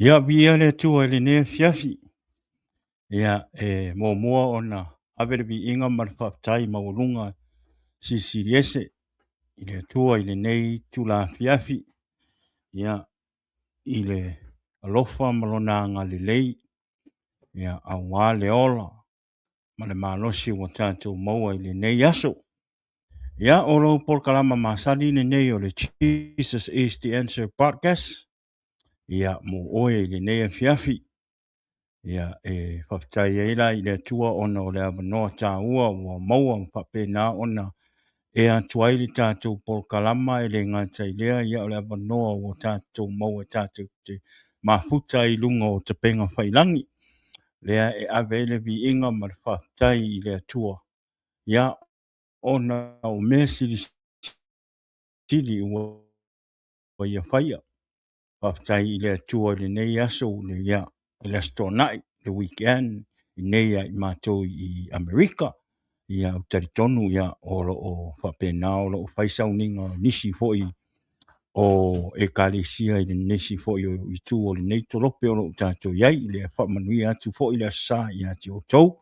Ia bia le tua le ne fiafi. Ia mo mua ona avere bi inga marfatai maulunga sisiriese. Ile tua ile nei tula fiafi. Ia ile alofa malona nga le lei. Ia awa le ola. Male malosi wa tatu maua ile nei aso. Ia olo por kalama masani le nei o le Jesus is the Answer podcast. Ia mo oe ile nei fiafi. Ia whaftai eila i le tua ona o le avanoa tā ua maua whape nā ona e atuai li tātou pol kalama e le ngātai lea ia o le avanoa o tātou maua tātou te mafuta i lunga o te penga whailangi. Lea e ave le vi inga ma le whaftai i le tua. Ia ona o mea sili ua ia whaia. Whaftai i le tua le nei aso le ia le astonai. The weekend i nei i mātou i Amerika ia o taritonu ia o whapena o lo whaisauninga nisi foi o e kalisia i le nisi foi o i tū o le nei torope o lo tātou iai le whamanuia atu foi le sa i ati o tau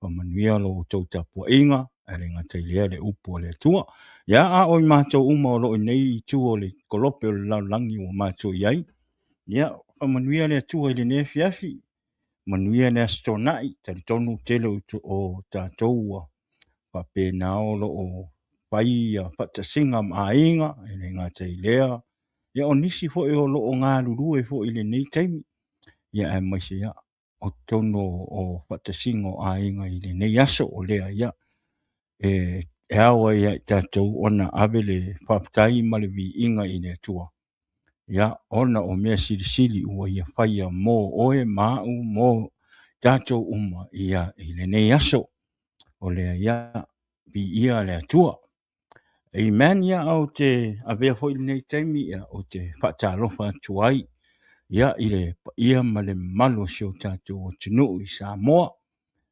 whamanuia lo tau tapua inga e le ngatai lea le upo le tua ia a o i mātou uma o lo i nei i tū o le kolope o le laulangi o mātou iai ia whamanuia le tua i le ne fiafi manuia le astonai taritonu tele o tātou whapena o lo o pai a whatasinga mainga e le ngatai lea ia o nisi fo e o lo o ngā lulu e fo i le nei taimi ia e maise ia o tono o whatasinga o ainga i le nei aso o lea ia e awa ia tātou ona ave le whaptai ma le vi inga i le tua ia ona o mea sirisiri ua ia whaia mō oe mau mō tātou uma ia i le nei aso o lea ia bi ia le atua. Amen ia au te avea hoi nei taimi ia o te whaatalofa tuai ia i le ia ma le malo si o tātou o tunu i Samoa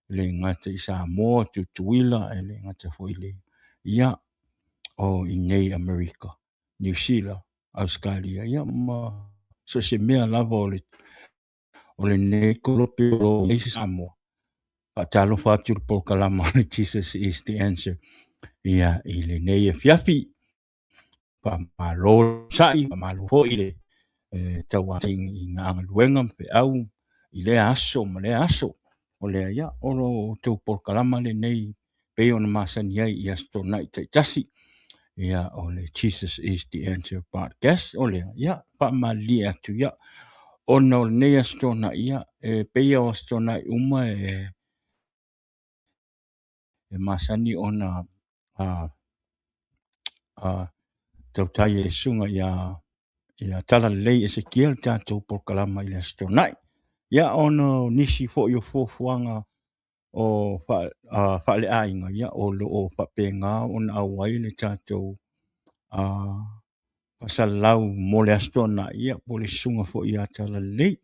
le ngata i Samoa tutuila e le ngata hoi le ia o i nei Amerika, New Zealand, Australia ia ma so se mea lava o le nei kolope o i Samoa. Whaatalofa atu le pokalama le Jesus is the Answer. Ia i le nei e fiafi. Whamalo sai, whamalo ho i le taua i ngā luenga pe au i le aso, ma le aso. O lea ia, oro tau pokalama le nei pe ona masani ai i asto nai taitasi. Ia o le Jesus is the Answer podcast. O lea ia, whamali atu ia. Ona o le nei asto nai ia, pe o asto nai uma masani ona tautai e sunga ia tala lei e se kia tātou pokalama i le astonai. Ia ono nisi fo i o fofuanga o whaale ainga ia o lo o whapenga ona awai le tātou pasalau mo le astonai ia po le sunga fo i a tala lei.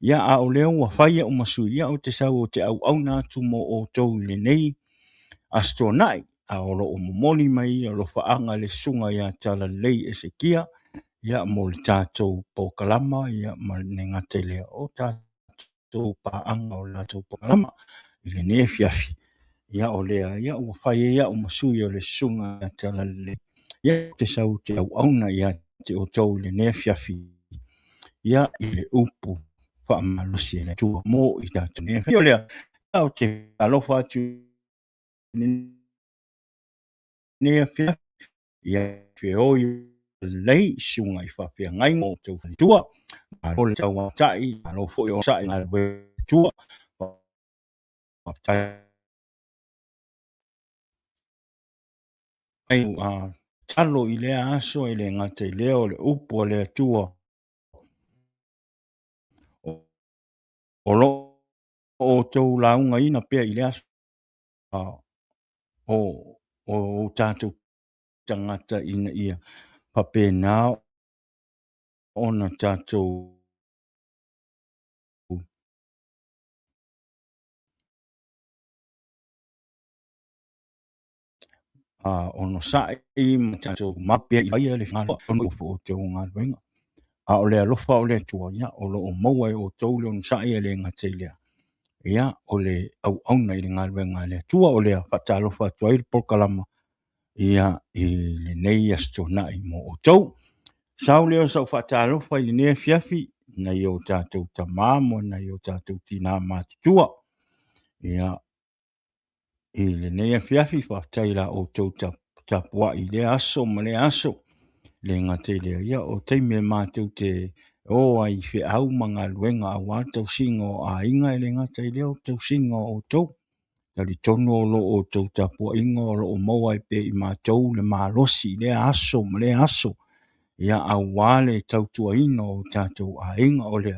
Ia a o leo wa whaia o masu ia o te sau o te auauna atu mo o tau le nei astonai. A o lo o momoli mai o lo whaanga le sunga ia tala lei e se kia ia mo le tātou pokalama ia ma ne ngate lea o tātou paanga o tātou pokalama i le ne fiafi ia o lea ia o whaia ia o masui o le sunga ia tala lei ia te sau te au auna ia te o tau le ne fiafi ia i le upu whaamalusi e le tua mo i tātou ne fiafi o lea ia o te alofa atu ne fiafi ia te oi lei sunga i whapea ngai mo te tua a role tau wa tai a lo fo o sai ngā we tua tai ai talo i le aso i le ngata i leo le upo le tua o lo o tau launga ina pea i le aso o tātou tangata ina ia whapena ona tātou ono sai ma tātou mapea i aia le whālo ono o te o ngā ruenga. a o le alofa o le atua ia o lo o maua e o tau le on sa'i e le ngate lea ia o le auauna i le galuega le atua o lea faatalofa atu ai le polokalama ia i lenei asitona'i mo outou sau lea o sau faatalofa i lenei afiafi nai o tatou tamā mo nai o tatou tinā matutua ia i lenei afiafi faafetai la outou tapua'i le aso ma le aso le ngate lea ia o taimi e matou te o ai fe'au ma galuega auā tausiga o āiga e le gata i lea o tausiga o outou talitonu o lo'o outou tapua'iga o lo'o maua e pe i matou le malosi i le aso ma le aso ia auā le tautuaina o tatou āiga o le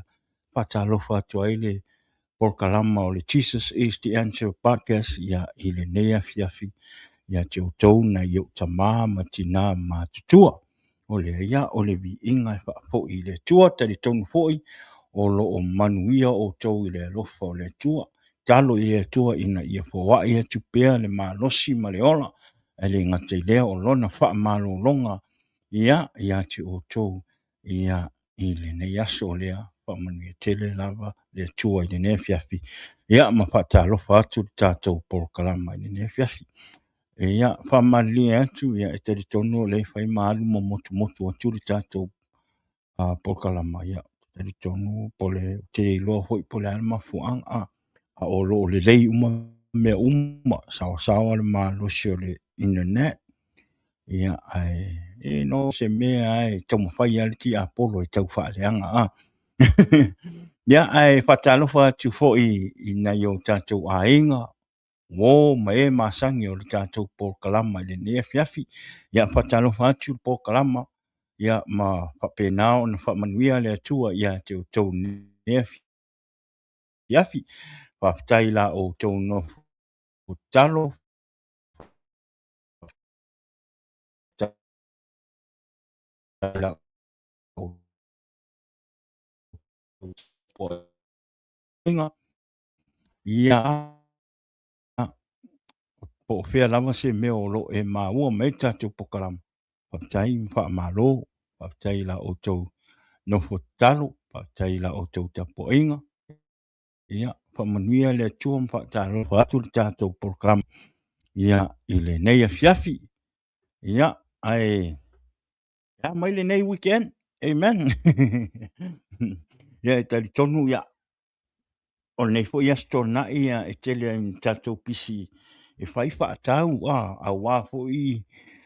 faatalofa atu ai le polokalama o le Jesus is the Answer podcast ia i lenei afiafi ia te outou na i o tamā ma tinā matutua o le ia o le vi'iga e fa'afo'i i le atua talitonu fo'i o lo'o manuia outou i le alofa o le atua talo i le atua ina ia foa'i atu pea le malosi ma le ola e le gata i lea o lona fa'amalōloga ia te outou ia i lenei aso o lea fa'amanuia tele lava le atua i lenei afiafi ia ma fa'atalofa atu le tatou polokalama i lenei afiafi ia fa'amalilia atu ia e talitonu o le fai malu ma motumotu atu le tatou polokalama ia talitonu po le te iloa ho'i po le alamafua'aga a o lo'o lelei uma mea uma sawasawa le malosi o le internet ia ae no se mea ae taumawhai ale ti apolo e tau whaaleanga ia ae whatalofa atu fo'i i nei o tatou āinga o me masangi o le tatou polokalama i le nea fiafi ia whatalofa atu polokalama ia ma whapena o na whamanuia le atua ia te o tau nea fiafi whaftai la o tau no talo la o inga ia po fea lava se mea o lo e maua me tatou polokalama whaftai whaamalo whaftai la o tau nofo talo whaftai la o tau tapoinga ia whamanuia le atua whaatalo whaatu le tatou polokalama ia i le nei afiafi ia ai ia mai le nei weekend amen ia e talitonu ia o nei fo ia stona'i ia e tele ai tatou pisi e fai whaatau auā fo'i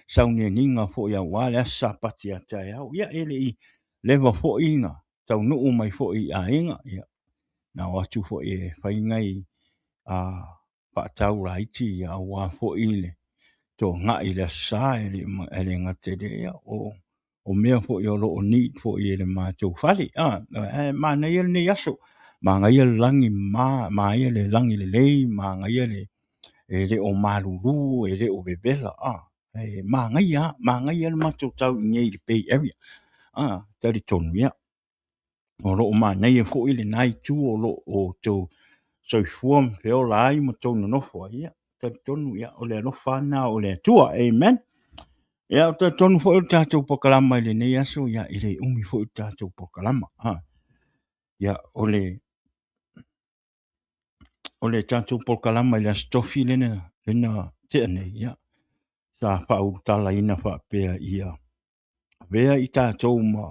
saunianiga fo'i auā le asa sapati a taeao ia e le'i leva fo'i na taunu'u mai fo'i āiga ia na o atu fo'i e faigai whaatau laiti ia auā fo'i le toga'i le asa e le gate lea o mea fo'i o lo'o need fo'i e le matou fale manaia lenei aso magaia le lagi maia le lagi lelei magaia le o malulu e le o vevela magaia le matou tau i ngei le Bay Area talitonu ia o lo'o manaia fo'i lenā itu o lo'o tou soifua ma feola ai ma tou nonofo ia talitonu ia o le alofa ana o le atua amen ia o talitonu fo'i o tatou polokalama i lenei aso ia i le umi fo'i o tatou polokalama ia o le tatou polokalama i le astofi lena te'anei ia sa fa'aulutalaina fa'apea ia avea i tatou ma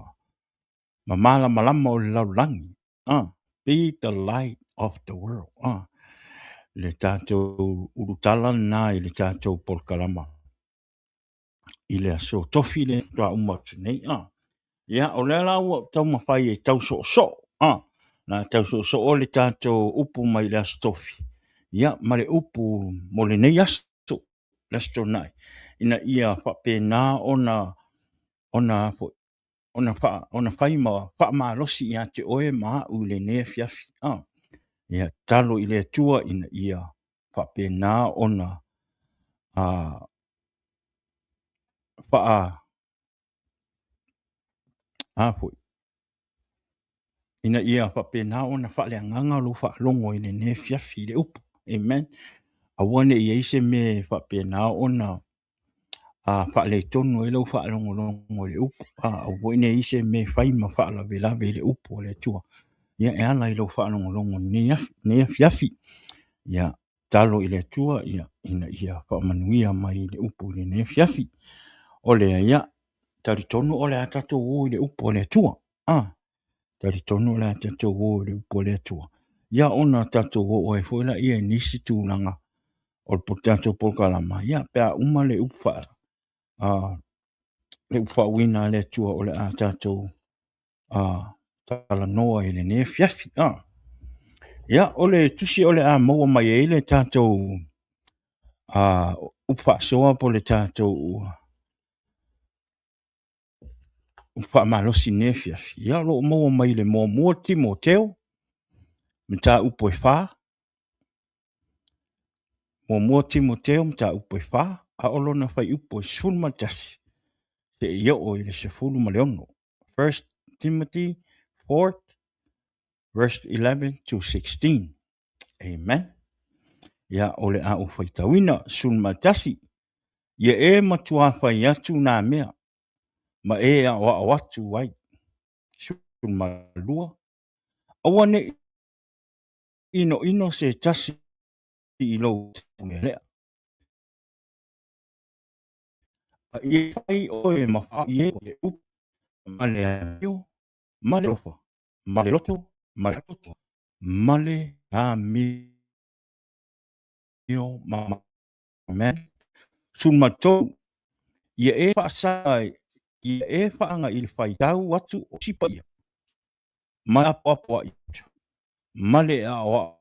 malamalama o le laulagi be the light of the world le tatou ulutala lenā i le tatou polokalama i le aso tofi le tua'uma tenei ia o le la ua taumawhai e tauso'oso'o na tauso'oso'o le tatou upu mai le aso tofi ia ma le upu mo lenei aso le astona'i ina ia fa'apena ona fai ma fa'amalosi iā te oe ma a'u i lenei afiafi ia talo i le atua ina ia fa'apena ona ina ia fa'apena ona fa'aleagaga o lou fa'alogo i lenei afiafi i le upu amen aua ne'i ai se me fa'apena ona fa le tonu e lo fa longo le upu o ne ise me fai ma fa la vela le upu le tua ia e ala i lo fa longo ne fiafi ia talo i le tua ia ina ia fa manuia mai le upu le ne fiafi o le ia tari tonu o le atato o le upu le tua tari tonu o le atato o le upu le tua ia ona tato o e foi la ia nisi tūlanga o le potato polkalama ia pea uma le upa le upa wina le tua o le atato tala noa i le ne fiafi ia o le tusi o le a maua mai e le tato upa soa po le tato upa malosi ne fiafi ia lo maua mai le mua Timoteo mta upo e fa mua Timoteo mta upo e fa a olona fai upo e sulma tasi te ia o i le sefulu ma le ono. 1 Timothy 4 verse 11 to 16. Amen. Ia o le a ufaitawina sulma tasi ia e matua fai atu na mea ma e a wa watu wai sulma lua awane ino se tasi i lo lea ia fai o e mafa i e up ma le aio ma le ofa ma le loto ma le atoatoa ma le a mio ma amen sulma tou ia e whaasai ia e whaanga i le whaitau atu o sipa ia ma apapua i ma le a o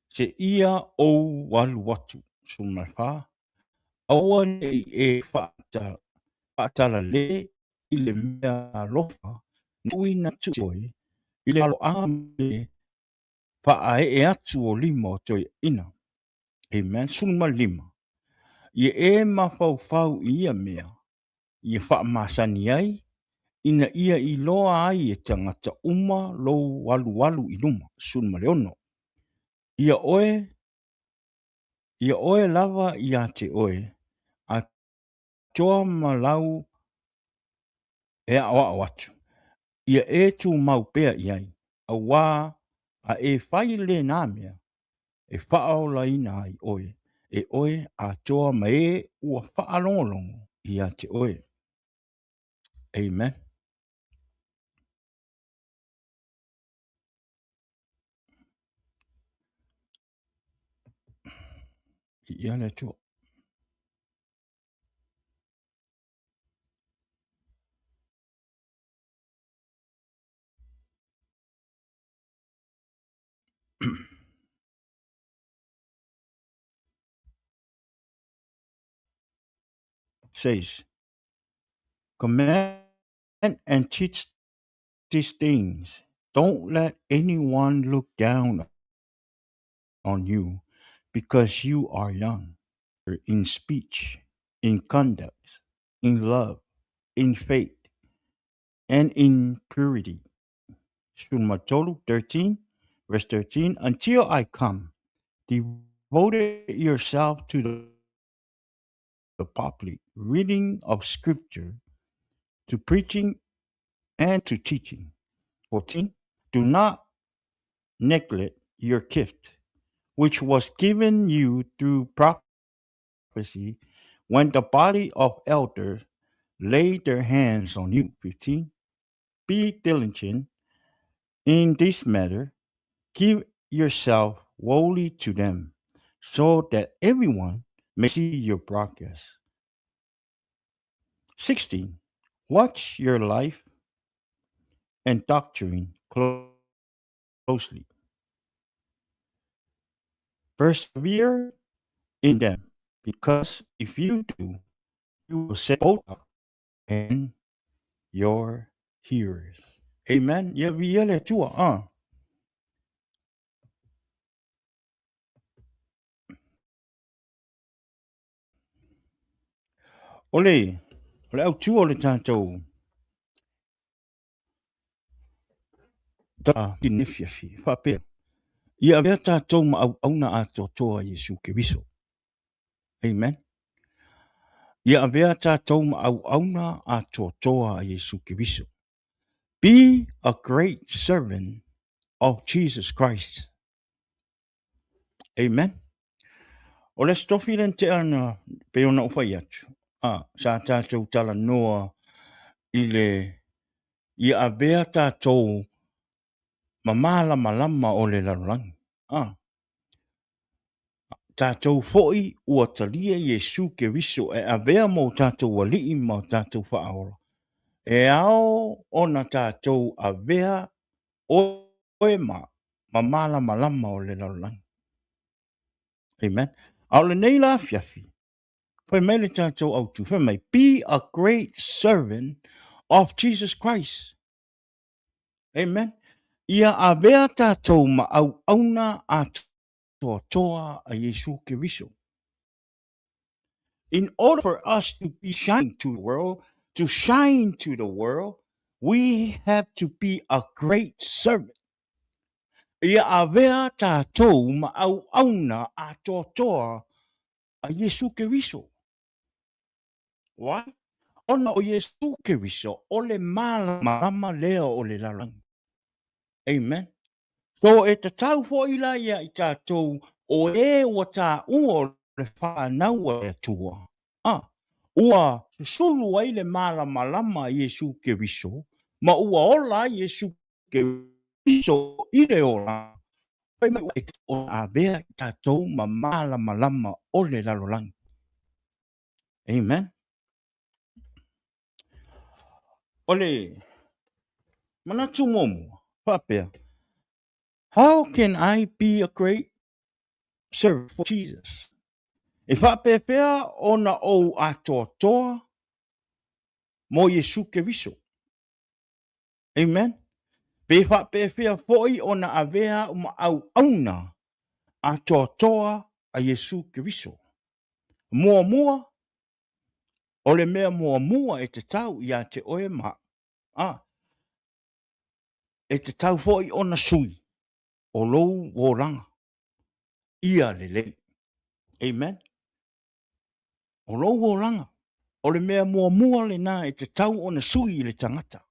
se ia o walu watu sulma wha aua nei e whaatala le i le mea lofa nui na tuoi i le alo ame wha e atu o lima o toi ina amen sulma lima ia e mawhau i ia mea ia whaamasani ai ina ia i loa ai e tangata uma lo walu i luma sulma leono ia oe lava ia te oe a toa malau e awa watu ia e tu mau pea iai a wā a e whai le nā mea e whaola ina ai oe a toa mai ua whaalongolongo ia te oe amen ia le toa says command and teach these things. Don't let anyone look down on you because you are young. In speech, in conduct, in love, in faith, and in purity. Matthew 13, verse 13. Until I come, devote yourself to the public reading of Scripture, to preaching, and to teaching. 14. Do not neglect your gift, which was given you through prophecy when the body of elders laid their hands on you. 15. Be diligent in this matter. Give yourself wholly to them, so that everyone may see your progress. 16. Watch your life and doctrine closely. Persevere in them, because if you do, you will set both up and your hearers. Amen. Ya viele tua. Ole au tua ole tātou. Ta fiafi. Whapea. Ia avea tātou ma au auna atoatoa Iesu Keriso. Amen. Ia avea tātou ma auauna atoatoa a Iesu Keriso. Be a great servant of Jesus Christ. Amen. O le stofi len te ana pe ona ufai atu. Sa tātou tala noa i le ia avea tātou mamala malama o le lalulangi. Tātou foi ua talia Iesu Keriso e avea mo tātou walii mo tātou whaaora. E ao ona tātou avea oe mamala malama o le lalulangi. Amen. Au le nei la fiafi. Fai mai le tātou autu. Fai mai, be a great servant of Jesus Christ. Amen. Ia avea tātou ma au auna a toa a Iesu Keriso. In order for us to be shining to the world, we have to be a great servant. Ia avea tātou ma au auna a toa a Iesu Keriso. Why? Ona o Iesu Keriso o le malama lea o le lalangi. Amen. So e te tau fo ila ia i tātou o e o tā ua le whanau e tua. Ua sulu ai le malama Iesu Keriso, ma ua ola Iesu Keriso i le ola. Pai mai e o a bea i tātou ma malama o le lalolangi. Amen. Ole, manatu momu, papea. How can I be a great servant for Jesus? E whapepea ona o atoatoa mo Iesu Keriso. Amen. Pe whapepea foi ona avea auauna atoatoa a Iesu Keriso. Mua, o le mea mua e te tau ia te oe ma. E te tau foi ona sui. O lou wōranga. Ia lelei. Amen. O lou wōranga. O le mea mua le nā e te tau ona sui i le tangata.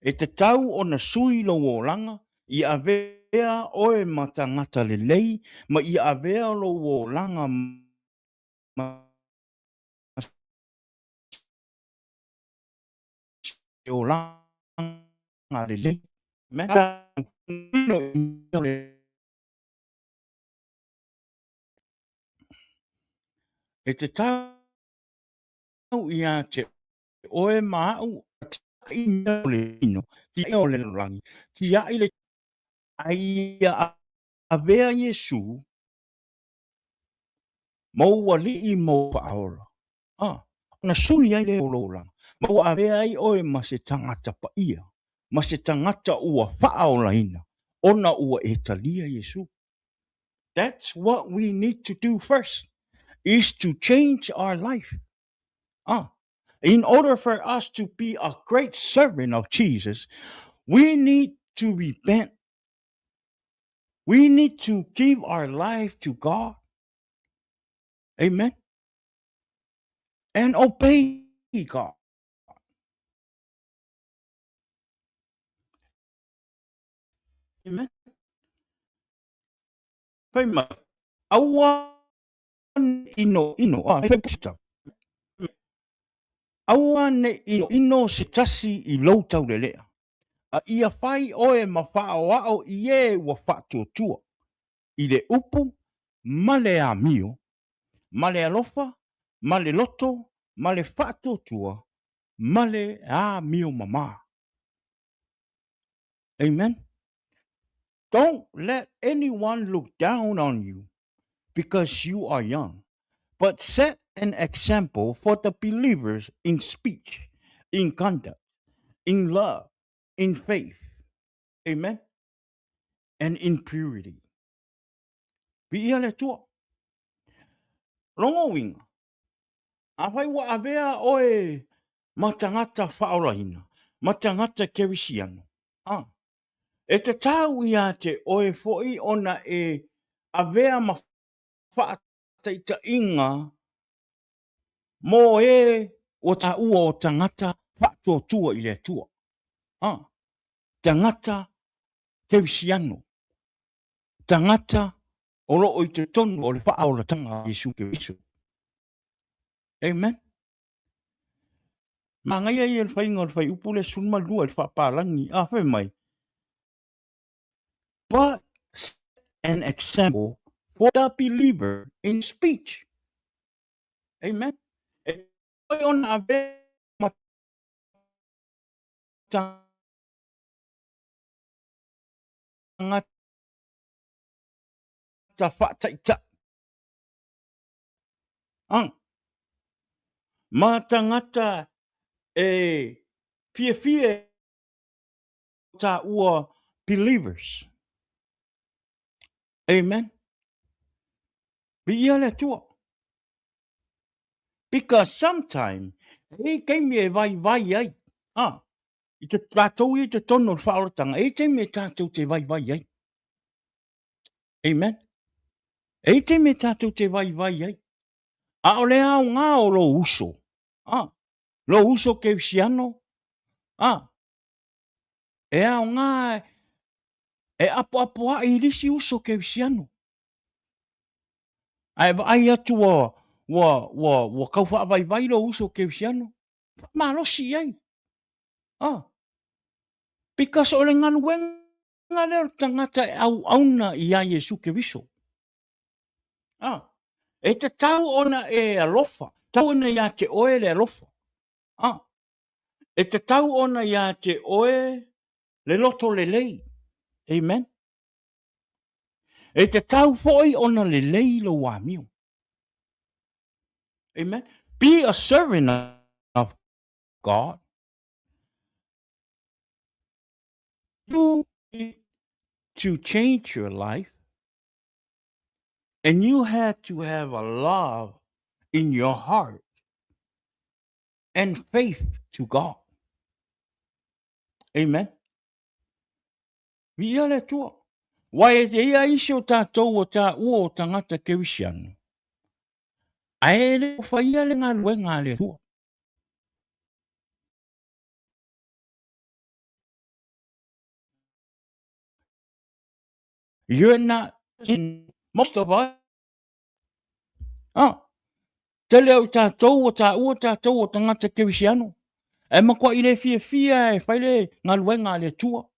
E te tau ona sui lo wōranga, i avea oe ma tangata lelei, ma i avea lo wōranga ma e o langa lelei. Meta e te tau ia te oe maau i le ino, ti o le rangi, ti a i le aia avea Iesu, maua li i mo paola. Na sui ai le olola. Maua avea ai oe ma se tangata pa ia, ma se tangata ua paola ina, ona ua e talia Iesu. That's what we need to do first, is to change our life. In order for us to be a great servant of Jesus, we need to repent. We need to give our life to God. Amen. And obey God. Amen. Amen. Awa ino. Awa ne ino se tasi I lou tau lelea. A ia fai oe ma whaoao I e wa whatuatua. I le upu, ma le amio, ma le alofa, ma le loto, ma le whatuatua, ma le amio mama. Amen. Don't let anyone look down on you because you are young, but set an example for the believers in speech, in conduct, in love, in faith. Amen. And in purity. Pia le tua. Longo winga. Awai wa avea oe matangata whaolahina. Matangata kerisiano. E te tau ia te oe foi ona e avea ma whaataita inga Mo o ta ua o tangata whātua i le tua. Tangata kewisiano. Tangata o loo i te tonu o le whaaoratanga Iesu Keriso. Amen. Ma ngai ai e le whainga o le whai upu le sunma lua le whaapalangi. Whai mai. But an example for the believer in speech. Amen. E ona avea tangata whaataita. Ma tangata fie ta ua believers. Amen. Be ia le tua. Because sometimes, kei me vai ai. I te tātou i te tono whaoratanga. Te me tātou te vai ai. Amen. Te me tātou te vai ai. A o le au ngā o lo uso. Lo uso ke usiano. E au ngā e apo a i risi uso ke usiano. Ai atu wa kau wha vai lo uso ke usiano. Ma losi ai. Because o le ngaluenga leo tangata e auauna i a Iesu Keriso. E te tau ona e alofa. Tau ona ia te oe le alofa. E te tau ona ia te oe le loto le lei. Amen. E te tau foi ona le lei lo wamio. Amen. Be a servant of God. You need to change your life. And you had to have a love in your heart and faith to God. Amen. Ia le tua. Wai te ia isi o tātou o tā ua o tangata kewisiano. Ae le whaia le ngā luenga le tua. You're not in most of us. Tele o tātou o tā ua tātou o tangata kewisiano. E makua i le fia e whaile ngā luenga le tua.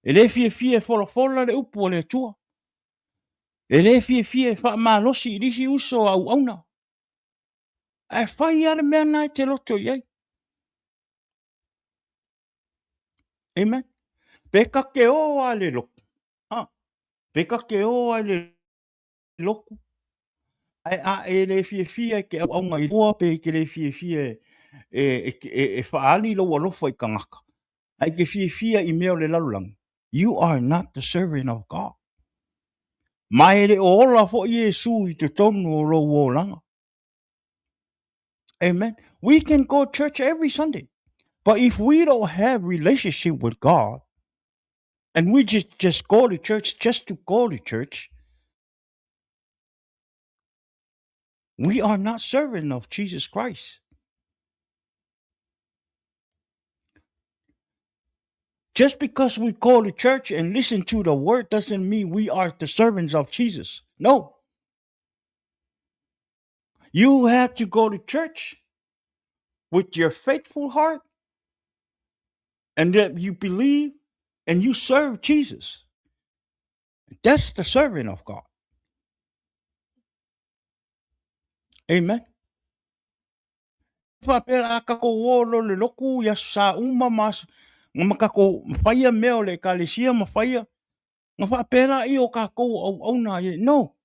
E le fia fola le upu o le tua. E le fia wha malosi i risi uso au auna. E whai ale mea nai te loto iei. Amen. Peka ke o a le loku. Peka ke o a le loku. Ai a e le fia ke au aunga i rua pe ke le fia e whaali lo alofa i kangaka. Ai ke fia i meo le lalulang. You are not the servant of God. Mai le o ola fo Iesu i te tonu o lo langa. Amen. We can go to church every Sunday. But if we don't have relationship with God, and we just go to church just to go to church, we are not servant of Jesus Christ. Just because we go to church and listen to the word doesn't mean we are the servants of Jesus. No. You have to go to church with your faithful heart and that you believe and you serve Jesus. That's the servant of God. Amen. Whapera kako wolo le loku ya sa uma mas makako whaia meo le kalesia ma whaia. Nga whapera i o kako au na ye. No.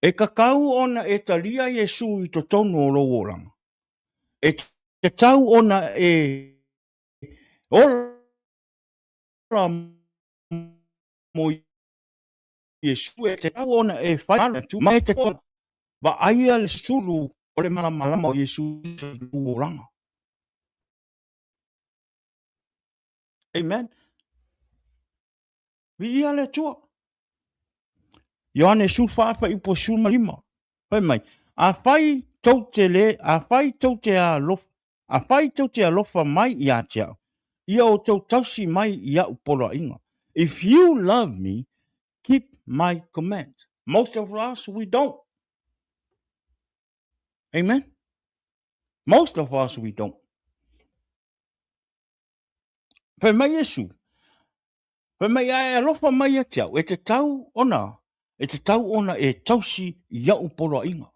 E kakau ona e talia Iesu i to tonu o lo wolanga. E te tau ona e ora mo Iesu e te tau ona e whaia tu mai te kona. Ba aia le suru o le malama o Iesu i lo wolanga. Amen. Vi ia le tua. Ioane su whaafa i po su malima. Pai mai. A whai tau te le, a whai tau te alofa, a whai tau te alofa mai i a te au. Ia o tau tausi mai i a upora inga. If you love me, keep my commands. Most of us, we don't. Amen? Most of us, we don't. Pe mai Yesu. Pe mai ai alofa mai a te au. E te tau ona. E te tau ona e tausi i a upora inga.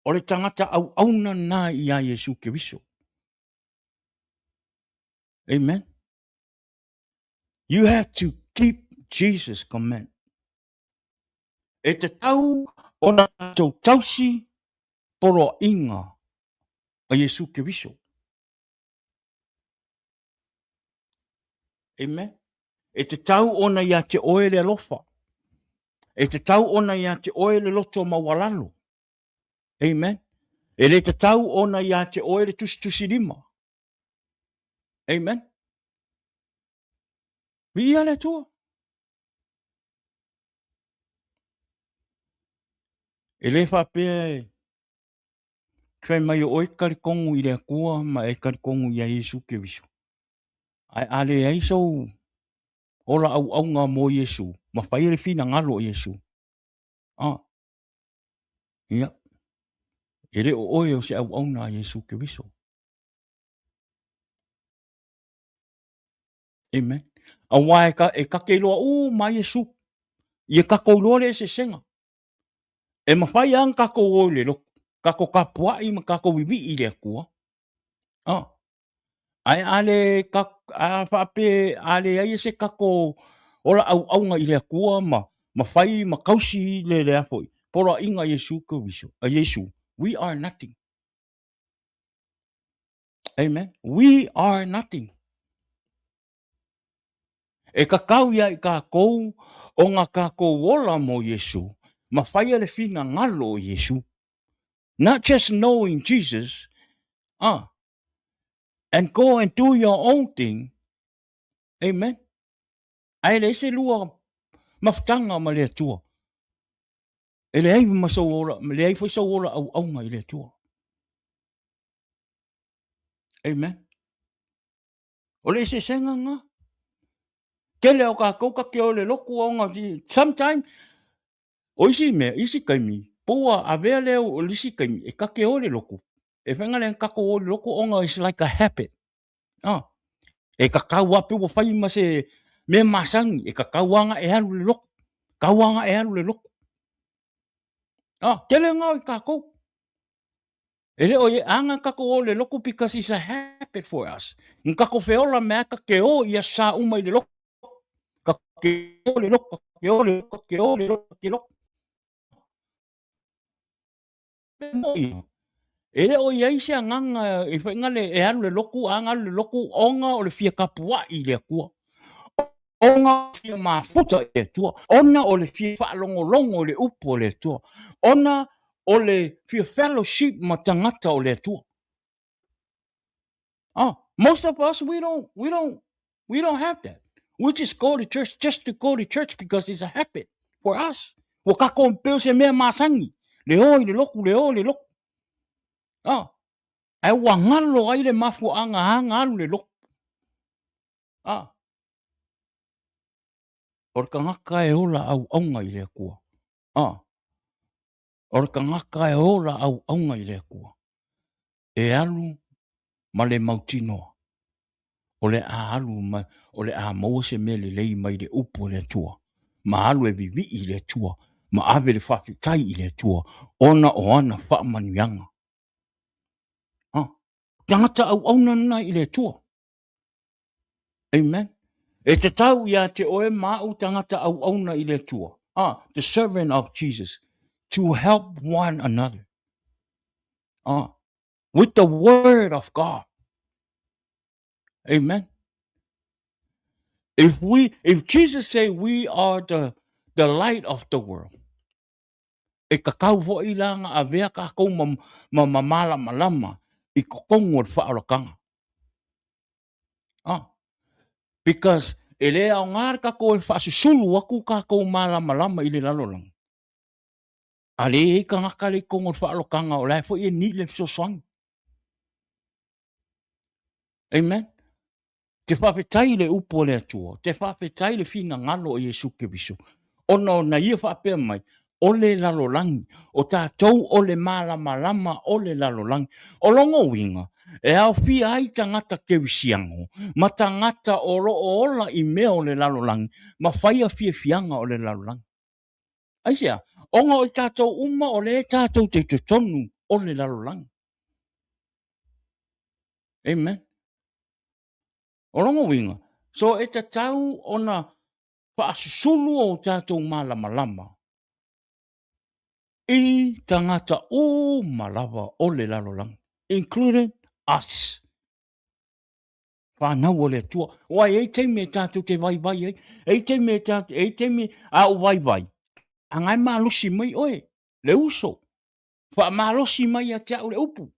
O le tangata au auna nā i a Iesu Keriso. Amen? You have to keep Jesus' command. E te tau ona tau tausi poro inga a Iesu Keriso. Amen? E te tau ona ia te oe le alofa. E te tau ona ia te oe le loto mawalalo. Amen? E le te tau ona ia te oe le tusi lima. Amen? Vi ia le tua. E le whapea e kai mai o e karikongu i le akua ma e karikongu i a Iesu Keriso. Ai ale ai sou ola au aunga mo Iesu. Ma whai le fina ngalo Iesu. Ia. E le o oe o se au auna a Iesu Keriso. Amen. A wai e ka ke loa ma Iesu. Ia kako loa le se senga. E mawhai ang kako o le loko. Kako ka puai ma kako wiwi i le akua. Ai ale a whape ale ai se kako ola au aunga i le akua ma whai ma kausi le apoi. Pora inga Iesu Keriso. A Iesu. We are nothing. Amen. We are nothing. E kakau ia i kakou o ngā kakou ola mo Iesu. Ma whai ale whina ngalo o Iesu. Not just knowing Jesus, and go and do your own thing. Amen. Ai le se lua maftanga ma le tua. E le ai masau ora, le ai foi sau ora au aunga i le tua. Amen. O le se senga nga. Kele o kakou ka ke o le loku aunga. Sometime, o isi kaimi. Pua avea leo o lisi kaimi. E kake o le loku. E whenga le kako o le loku onga is like a habit. E kakau ape wa whai ma se me masangi. E kakau anga e haru le loku. Kau anga e haru le loku. Tele ngau i kako. Ele o ye anga kako o le loku because it's a habit for us. Nkako feola mea kake o ia sa uma i le loku. Kake o le loku, kake o le loku, kake o le loku, kake loku. Ele o ia isi anganga i whaingale e haru le loku, anga le loku, onga o le fia kapua i le akua. Onga fia mafuta i le tua. Ona o le fia whaalongolongo o le upo o le tua. Ona o le fia fellowship ma tangata o le tua. Most of us, we don't have that. We just go to church just to go to church because it's a habit for us. Wakako mpeo se mea masangi. Le hoi, le loku, le hoi, le loku. Ai wangalo ai le mafu anga hanga alu le loku. Or ka ngaka e ola au aunga i le akua. Or ka ngaka e ola au aunga i le akua. E alu ma le mautinoa. O le a alu ma, o le a maua se me le lei mai le upo le tua. Ma alu e vivi i le tua. Ma ave le whawhitai i le tua. Ona o ana wha manuianga. Tangata au auna na i le tua. Amen. E te tau ia te oe mau tangata au auna i le tua. The servant of Jesus. To help one another. With the word of God. Amen. If Jesus say we are the light of the world. E kakau fo i langa a vea kakou ma mala malama. I kokongo o whaalakanga. Because e lea o ngār kako e whaasusulu waku kako mala malama i le lalolang. Ale e ka ngaka le kongo whaalokanga o lai fo e ni le so swang. Amen. Te whawhetai le upo le atua. Te whawhetai le whina ngalo o Iesu Keriso. Ona na ia whapea mai. O le lalolangi. O tātou o le malama o le lalolangi. O longo winga. E au fia ai tangata kerisiango. Ma tangata o roo ola i mea o le lalolangi. Ma whaia fia fianga o le lalolangi. Aisea. Onga o tātou uma o le tātou te tonu o le lalolangi. Amen. O longo winga. So e ta tau ona whaasusulu o tātou malama. I tangata o malawa o le lalolangi. Including us. Whanau o le tua. Wai e te me tātou te vai e. E te me tātou, e te me au vai. Angai malosi mai oe. Le uso. Wha malosi mai a te au le upu.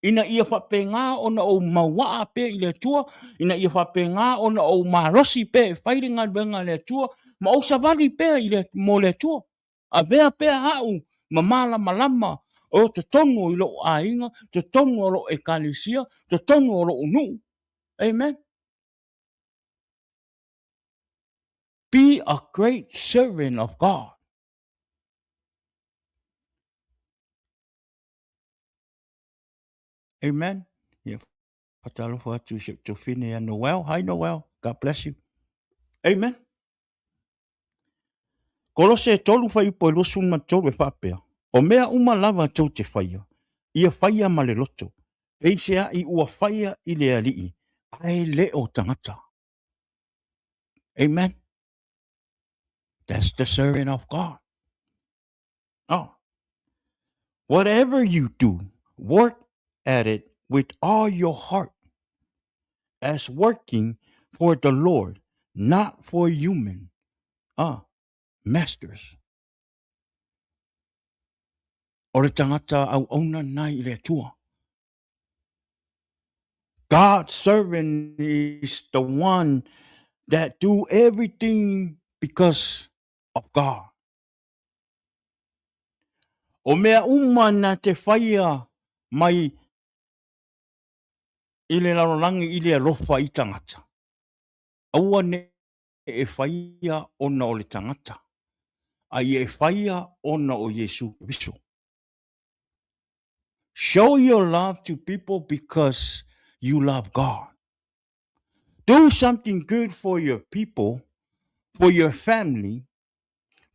Ina ia whapenga ona o mawaa pe i le tua. Ina ia whapenga ona o malosi pe. Whairinga benga le tua. Ma o savali pe i le mo le tua. Avea pe hau. Ma malama. O te tonu i lo ainga. Te tonu o lo ekalisia. Te tonu o lo unu. Amen. Be a great servant of God. Amen. Yeah. Patalo for to finish and Noel. Hi Noel. God bless you. Amen. Kolose tolu fai po losu ma tolu e whapea. O mea uma lava tau te whaia. Ia whaia ma le loto. Eisea i ua whaia i le alii. Ai leo tangata. Amen. That's the servant of God. Oh. Whatever you do, work at it with all your heart as working for the Lord, not for human masters. O le tangata auauna nai le tua. God's servant is the one that do everything because of God. O mea uma na te whaia mai i le larolangi i le alofa i tangata. Aua ne e whaia ona o le tangata. Ai e whaia ona o Iesu Keriso. Show your love to people because you love God. Do something good for your people, for your family,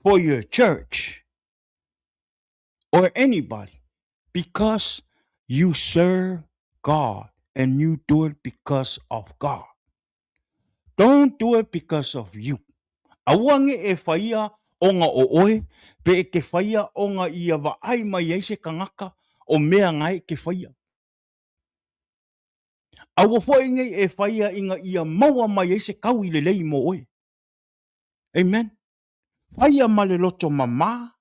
for your church, or anybody, because you serve God and you do it because of God. Don't do it because of you. Awange e whaia onga o oe, pe e ke whaia onga ia wa ai mai eise kangaka o mea ngai ke whaia. Awa whainge e whaia inga ia maua mai eise kau i le lei mo oe. Amen. Whaia ma le loto mama,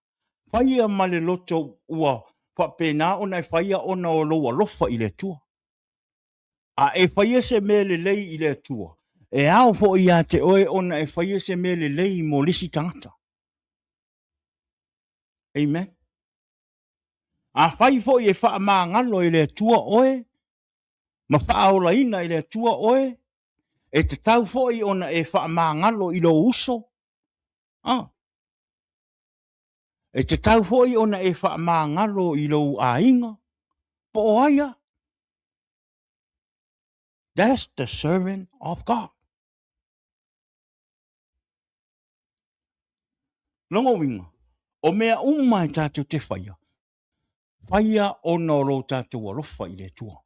whaia ma le loto ua whapena ona e whaia ona o loa lofa i le tua. A e whaia se me le lei i le tua. E au fo ia te oe ona e whaia se me le lei mo lisi tangata. Amen. A whai fo i e wha maa ngalo i le tua oe, ma wha aola ina i le tua oe, e te tau fo i ona e wha maa ngalo i lo uso. E te tau fo i ona e wha maa ngalo i lo ainga. Po aia. That's the servant of God. Longo winga. O mea umai tātou te whaia. Whaia o no ro tātou alofa i le tua.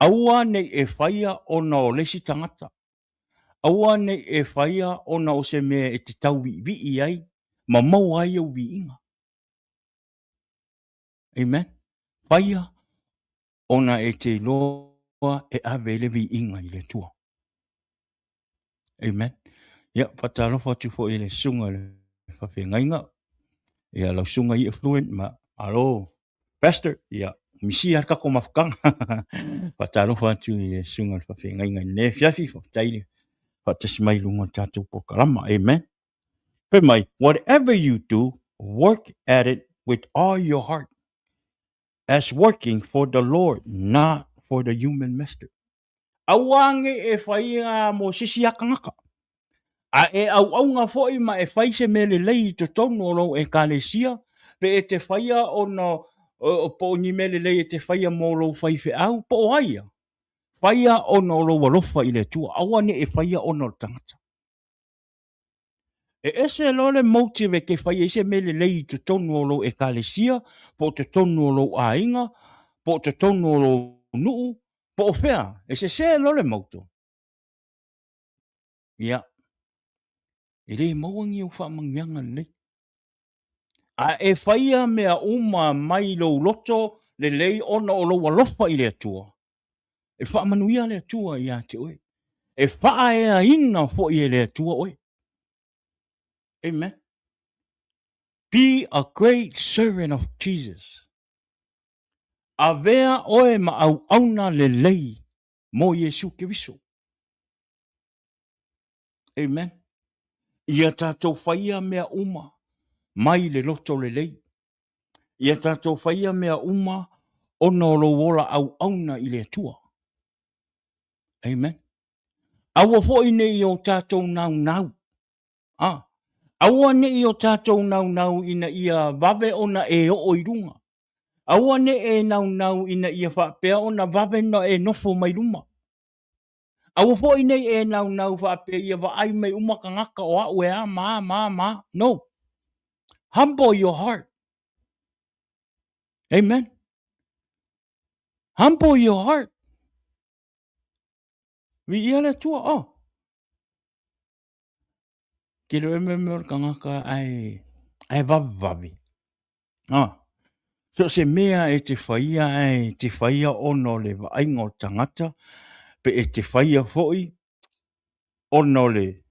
Aua nei e whaia o no lesi tangata. Aua nei e whaia o no se mea e te tau vi i ai. Ma mau ai au vi inga. Amen. Whaia ona e te loa e avele vi inga i le tua. Amen. Ia, patalo fatu fo i le sunga le whawhengainga. Ia, lau sunga i affluent ma, alo, pastor, ia, misi ar kako mafkanga. Patalo fatu i le sunga le whawhengainga. Ne fiafi whawtaile. Whatasimai lunga tātou po karama. Amen. Pe mai, whatever you do, Work at it with all your heart as working for the Lord, not for the human master. Awange e whaia mo sisi akangaka. A e au ngā foi ma e whaise me le lei to tono lo e kalesia, pe e te whaia o na o po ni me le lei e te whaia mo lo whaife au, po haia. Whaia o na lo walofa i le tua, awane e whaia o na tangata. E ese lo le motive ke whaia ise me le lei to tono lo e kalesia, po te tono lo a inga, po te tono lo nuu, po whea, e se lo le mauto. Ia. E le mauangi o whamangianga le. A e whaia mea uma mai lo loto le lei ona o lo walofa i le atua. E whaamanuia le atua i a te oe. E wha e a ina fo i le atua oe. Amen. Be a great servant of Jesus. Avea oe ma auauna le lei mo Iesu Keriso. Amen. Ia tātou whaia mea uma mai le loto le lei. Ia tātou whaia mea uma ona lo wola auauna i le atua. Amen. Awa fo i nei o tātou nau. Awa nei o tātou nau ina ia vawe ona e o runga. Awa ne e nau ina ia whapea ona vawe na e nofo mai ruma. Awa fo i nei e nau whapea ia wa ai mai umaka ngaka o a ue a ma. No. Humble your heart. Amen. Humble your heart. Vi ia le tua Ke lo me kangaka ai vawe. So se mea e te whaia ono le vaingo tangata, pe e te whaia foi, ono le,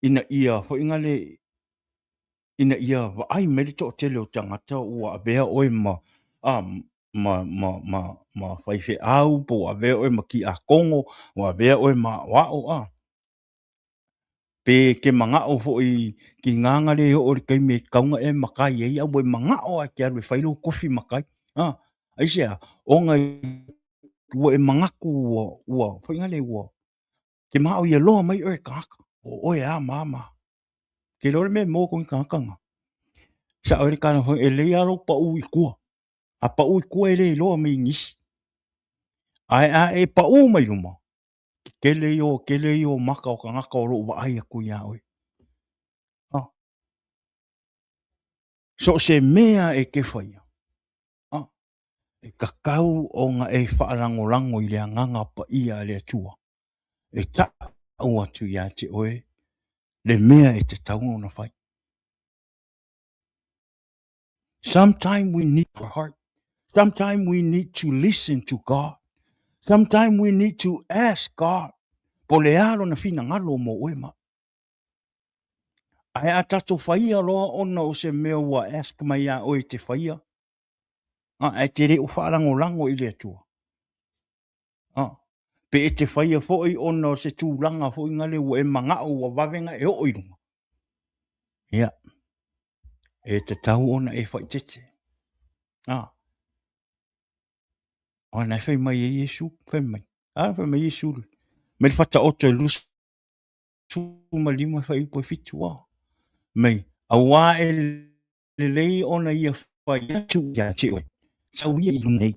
ina ia, ho ingale, ina ia vai merito o tele o tangata, ua avea oe ma whaife au, po avea oe ma ki a kongo, ua avea oe ma wao Pe ke mangao foi ki ngangare o kai me kaunga e makai e au e mangao a ke aru whailo kofi makai. Aisea, o ngai ua e mangaku ua, whaingale ua. Ke mao ia loa mai oe kaka. O oe a mama. Ke lore me mō kong kakanga. Sa oe kana hoi e le aro pa ui kua. A pa ui kua e le loa mai ngisi. Ai a e pa u mai luma. Ke le o maka o kangaka o loo wa ai a kui a oe. So se mea e ke whaia. E kakau o nga e whaarangorango i le anganga pa ia le atua. E ta au atu ia te oe. Le mea e te taungo na whai. Sometimes we need our heart. Sometimes we need to listen to God. Sometimes we need to ask God. Po le alo na fina ngalo mo oe ma. Ai a tato whaia loa ona o se mea ua ask mai a oe te whaia. E te re o whaarangorango i le atua. Pe e te whaia foi ona se tūranga foi ngale ua e mangao wa wawenga e o irunga. Ia. E te tau ona e whai tete. Ona e whai mai e Iesu, whai mai. Whai mai Iesu. Me le whata oto e lusu ma lima whai upo e fitu Mei, a wā e le lei ona ia whai atu ia te oe. Sau ia i lunei.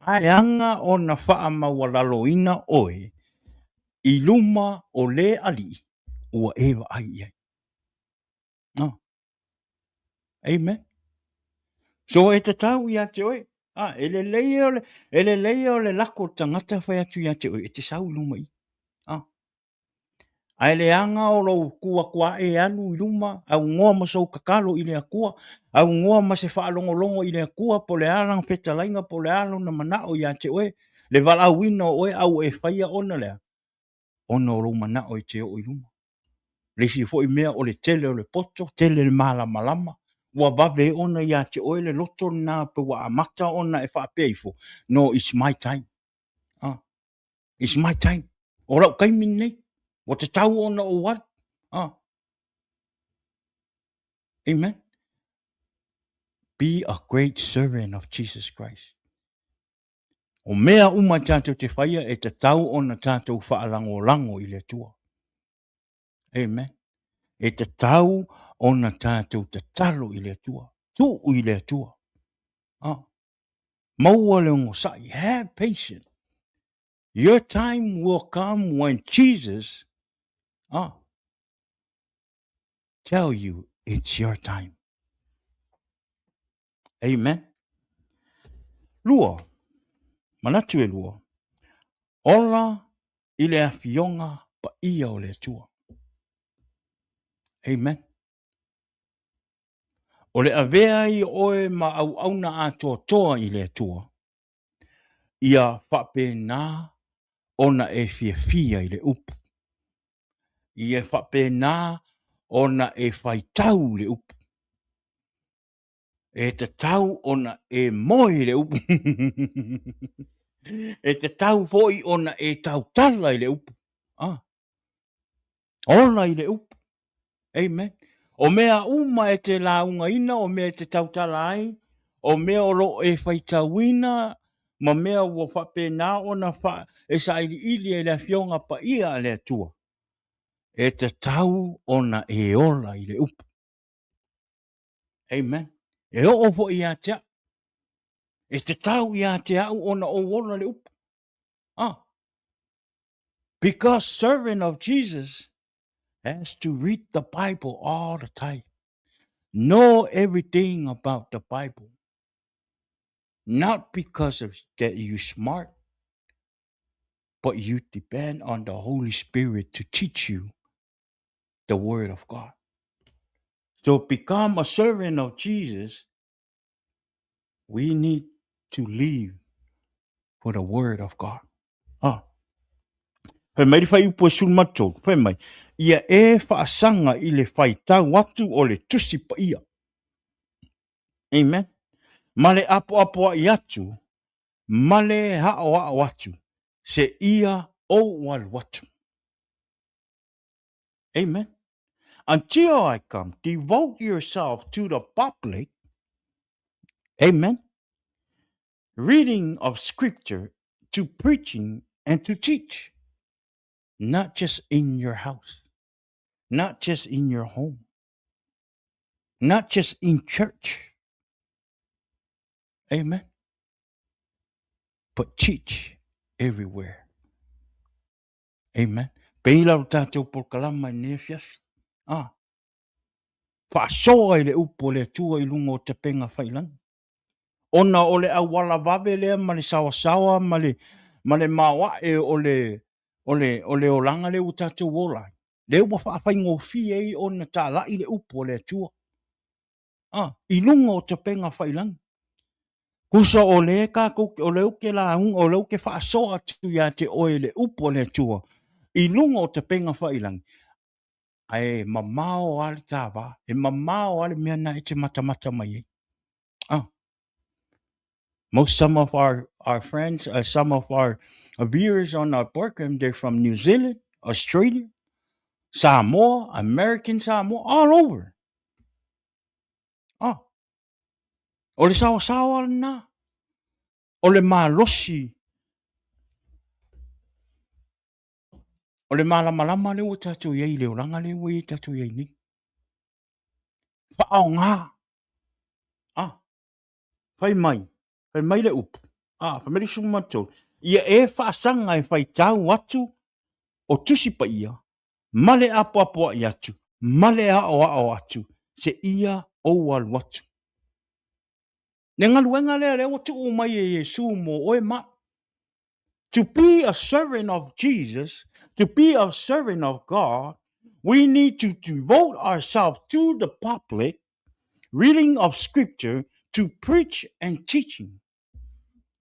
Ai anga ona wha mawalalo ina oe. I luma o le ali ua ewa ai ia. Amen. So e te tau ia te oe. Ele leia o le lako tangata whai atu ia te oe. E te sau luma i. Ai le anga o lo kua e anu i luma. Au ngoa masau kakalo i le akua. Au ngoa mase wha longo i le akua. Po le arang petalainga po le alo na manao ia te oe. Le wala wina oe au e whaia ona lea. Ona o lo manao i te o i luma. Le si fo i mea o le tele o le poto. Tele le malama. Ua babe ona ia te oe le loto na pe wa amata ona e whaapea ifo. No, it's my time. It's my time. O rau kaimi nei. O te tau ona o wat. Amen. Be a great servant of Jesus Christ. O mea uma tātou te whaia e te tau o na tātou whaalango i le tua. Amen. E te tau o na tātou te talo i le tua. Tu i le tua. Maua le ngo sai. Have patience. Your time will come when Jesus tell you it's your time. Amen. Lua. Manatu e lua. Ola i le awhionga pa ia o le tua. Amen. O le avea i oe ma auauna atoatoa i le tua. Ia whape nā ona e fia i le upu. Ia whape nā ona e whaitau le upu. E te tau ona e moi le upu. E te tau foi ona e tau tala i le upu. Ona i le upu. Amen. O mea uma e te launga ina, o mea te tau tala ai, o mea o lo e whaitauina, ma mea ua whape nā ona wha e sa ili e le fionga pa ia le tua. E te tau ona e ola i le upu. Amen. E o fo i a tea. E te tau i a te au ona o ola le upu. Because servant of Jesus has to read the Bible all the time. Know everything about the Bible. Not because of that you're smart, but you depend on the Holy Spirit to teach you the Word of God. So become a servant of Jesus, we need to live for the Word of God. Whai mai whai upo sulmato, whai mai. Ia e whaasanga i le whaitau watu o le tusi pa ia. Amen. Male apo i atu, male hao watu, se ia o wal watu. Amen. Until I come, devote yourself to the public. Amen. Reading of scripture, to preaching and to teach. Not just in your house. Not just in your home. Not just in church. Amen. But teach everywhere. Amen. Peila o tātou por kalama i nefias. Whaasoa i le upo le tua i lungo o te penga whailang. Ona o le awala wawe lea ma le sawasawa ma le mawa e o le olanga le u tātou wolai. Le ua whaafai fie i ona tā lai le upo le tua. I lungo o te penga whailang. Kusa o le kako o le uke la o le uke whaasoa tu ia te oe le upo le tua. I lungo o te penga whailang. Ai mamao ale tawa, e mamao ale mea na e te matamata mai. Some of our friends, some of our viewers on our program, they're from New Zealand, Australia, Samoa, American Samoa, all over. O le sawa na. O le malosi. O le malamalama le o tatu iei le oranga le o i tatu iei ni. Whaao ngā. Whai mai le upu. Whameri sumato. Ia e whaasanga e whai tau atu o tusi pa ia. Male apo i atu. Male ao atu. Se ia o al watu. Ne ngaluenga le o tu o mai e Iesu mo oe ma. To be a servant of Jesus, to be a servant of God, we need to devote ourselves to the public, reading of scripture, to preach and teaching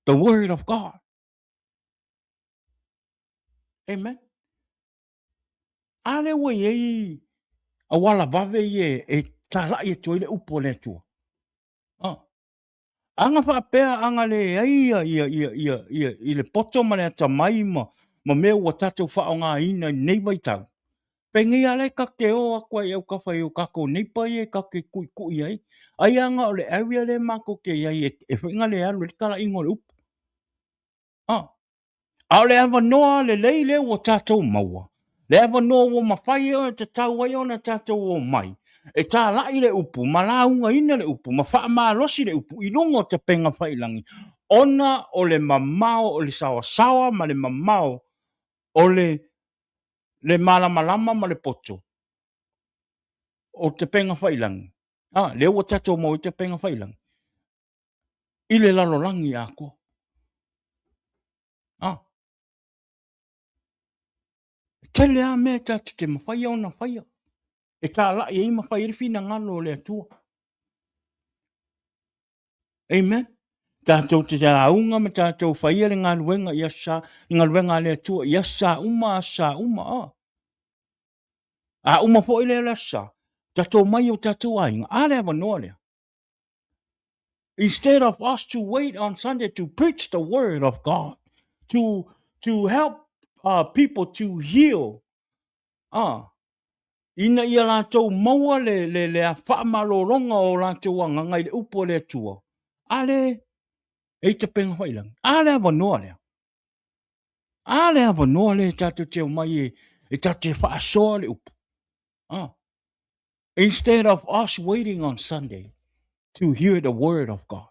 the word of God. Amen. Ale we e awala bave e tala e toile upo le tua. Anga whapea anga le ia i le poto ma le atamai ma mea ua tatou whao ngā ina nei mai tau. Pengi ale ka ke o akwa i au ka whai o kako nipa i e ka ke kui ai. Ai anga o le area le mako ke iai e whinga le alu le kala ingo le upu. A le ava noa le leile o tātou maua. Le ava noa o mawhai o te tau ai o na tātou o mai. E tā lai le upu, ma la unga ina le upu, ma wha maa losi le upu, i lungo te penga whailangi. Ona o le mamao o le sawa sawa, ma le mamao o le malama lama ma le poto. O te penga whailangi. Le ua tātou mau i te penga whailangi. I le lalolangi ako. Tele a mea tātou te mawhai o na whaia. E tā lai e ima whai rifi na ngalo le atua. Amen. Tātou te aunga me tātou whaia le ngā luenga i asa, ngā luenga le atua, i asa uma. A uma po i le asa. Tātou mai o tātou ainga. A le awa noa lea. Instead of us to wait on Sunday to preach the word of God, to help people to heal, ina ia lātou maua le a whaamaloronga o lātou anga ngai le upo le atua. Ale, e te penga whailang. Ale awa noa lea. Ale awa noa le tātou te o mai e tātou te whaasoa le upo. Instead of us waiting on Sunday to hear the word of God.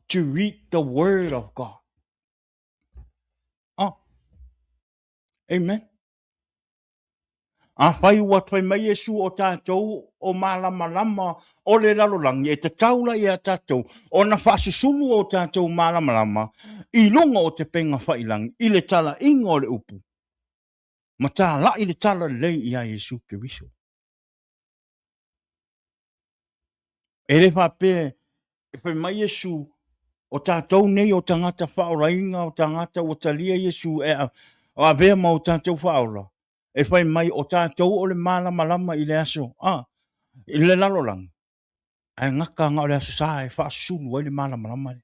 To read the word of God. Amen. A whai ua whai mai Iesu o tātou o malama o le lalolangi e te taula i a tātou o na whasusulu o tātou malama i lunga o te penga whailangi i le tala ingo le upu. Ma tā la i le tala lei i a Iesu Keriso. E le whape e whai mai Iesu o tātou nei o tangata whaorainga o tangata o talia Iesu e o avea ma o tātou whaora. E whai mai o tātou o le malama i le aso. I le lalolangi. Ai ngaka ngā o le aso sa e whaasulu ai le malama le.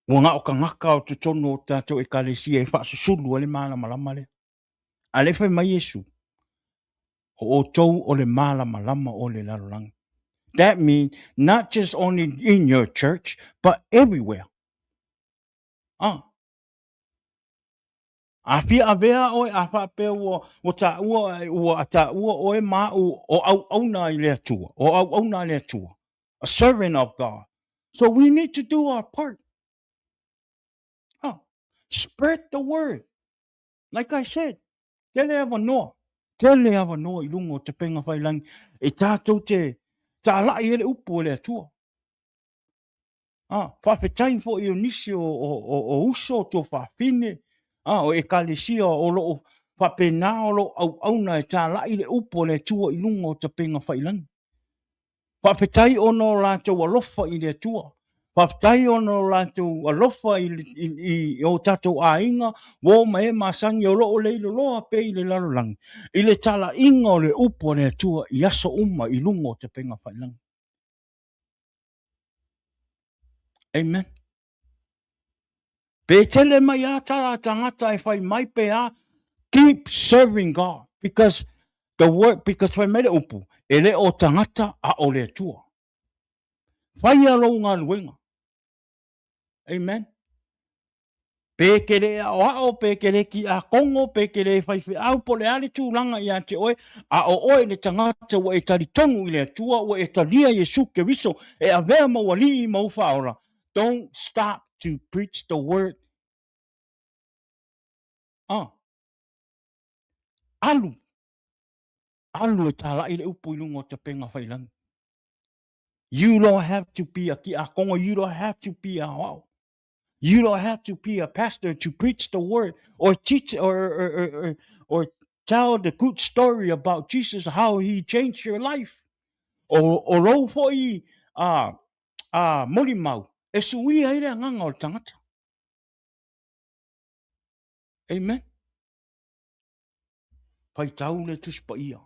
Ua ngā o ka ngaka o te tono o tātou e kalesia e whaasulu ai le malama le. A le whai mai Iesu. O tou o le malama o le lalolangi. That means not just only in your church, but everywhere. A pia avea o a whape o ta ua ata ua o e mau o auauna i le atua. O auauna le atua. A servant of God. So we need to do our part. Spread the word. Like I said, tele awa noa. Tele awa noa i lungo te penga whailangi. E tātou te tā lai ele upu le atua. Whawhetai fo i o nisi o uso to whawhine. O e kalesia o loo whapena o loo auauna e tā lai le upu le atua i lungo te penga whailangi. Whawhetai ono rātou alofa i le atua. Whawhetai ono rātou alofa i o tātou ainga. Wō mai e masangi o loo leilo loa pe i le lalolangi. I le tala inga o le upu le atua i aso uma i lungo te penga whailangi. Amen. Pe tele mai a tala tangata e whai mai pe a keep serving God. Because whai mai le upu. E le o tangata a o le atua. Whai alo ngā luenga. Amen. Pe kere a o pe kere ki a kongo, pe kere whai whi au po le ale tūlanga i a te oe. A o oe le tangata wa e tari tonu i le atua, wa e talia Iesu Keriso, e a vea mawali i mau whaora. Don't stop to preach the word. Alu e tala i le upu i lungo te penga whailangi. You don't have to be a ki a kongo, you don't have to be a wao. You don't have to be a pastor to preach the word or teach or tell the good story about Jesus, how he changed your life. O lo fo i mori mau. E sui ai rea nganga o tangata. Amen. Pai tau le tuspa ia.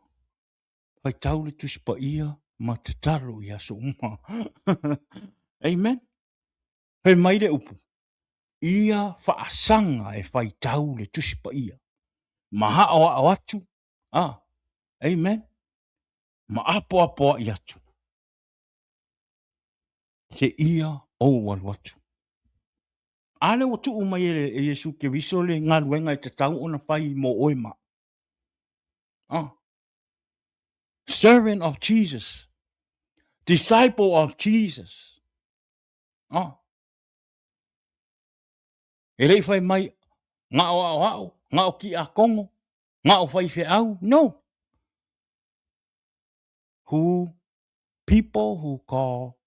Pai tau le tuspa ia ma te taro i aso uma. Amen. Pai mai le upu. ia whaasanga e whai tau le tusi pa ia. Maha o atu. Amen. Ma apo i atu. Se ia o walu atu. Ale o tuu mai e Iesu Keriso le ngā ruenga e te tau ona whai mo oema. Servant of Jesus. Disciple of Jesus. E rei whai mai ngā o au, ngā o ki a kongo, ngā o whai whi au. No. People who call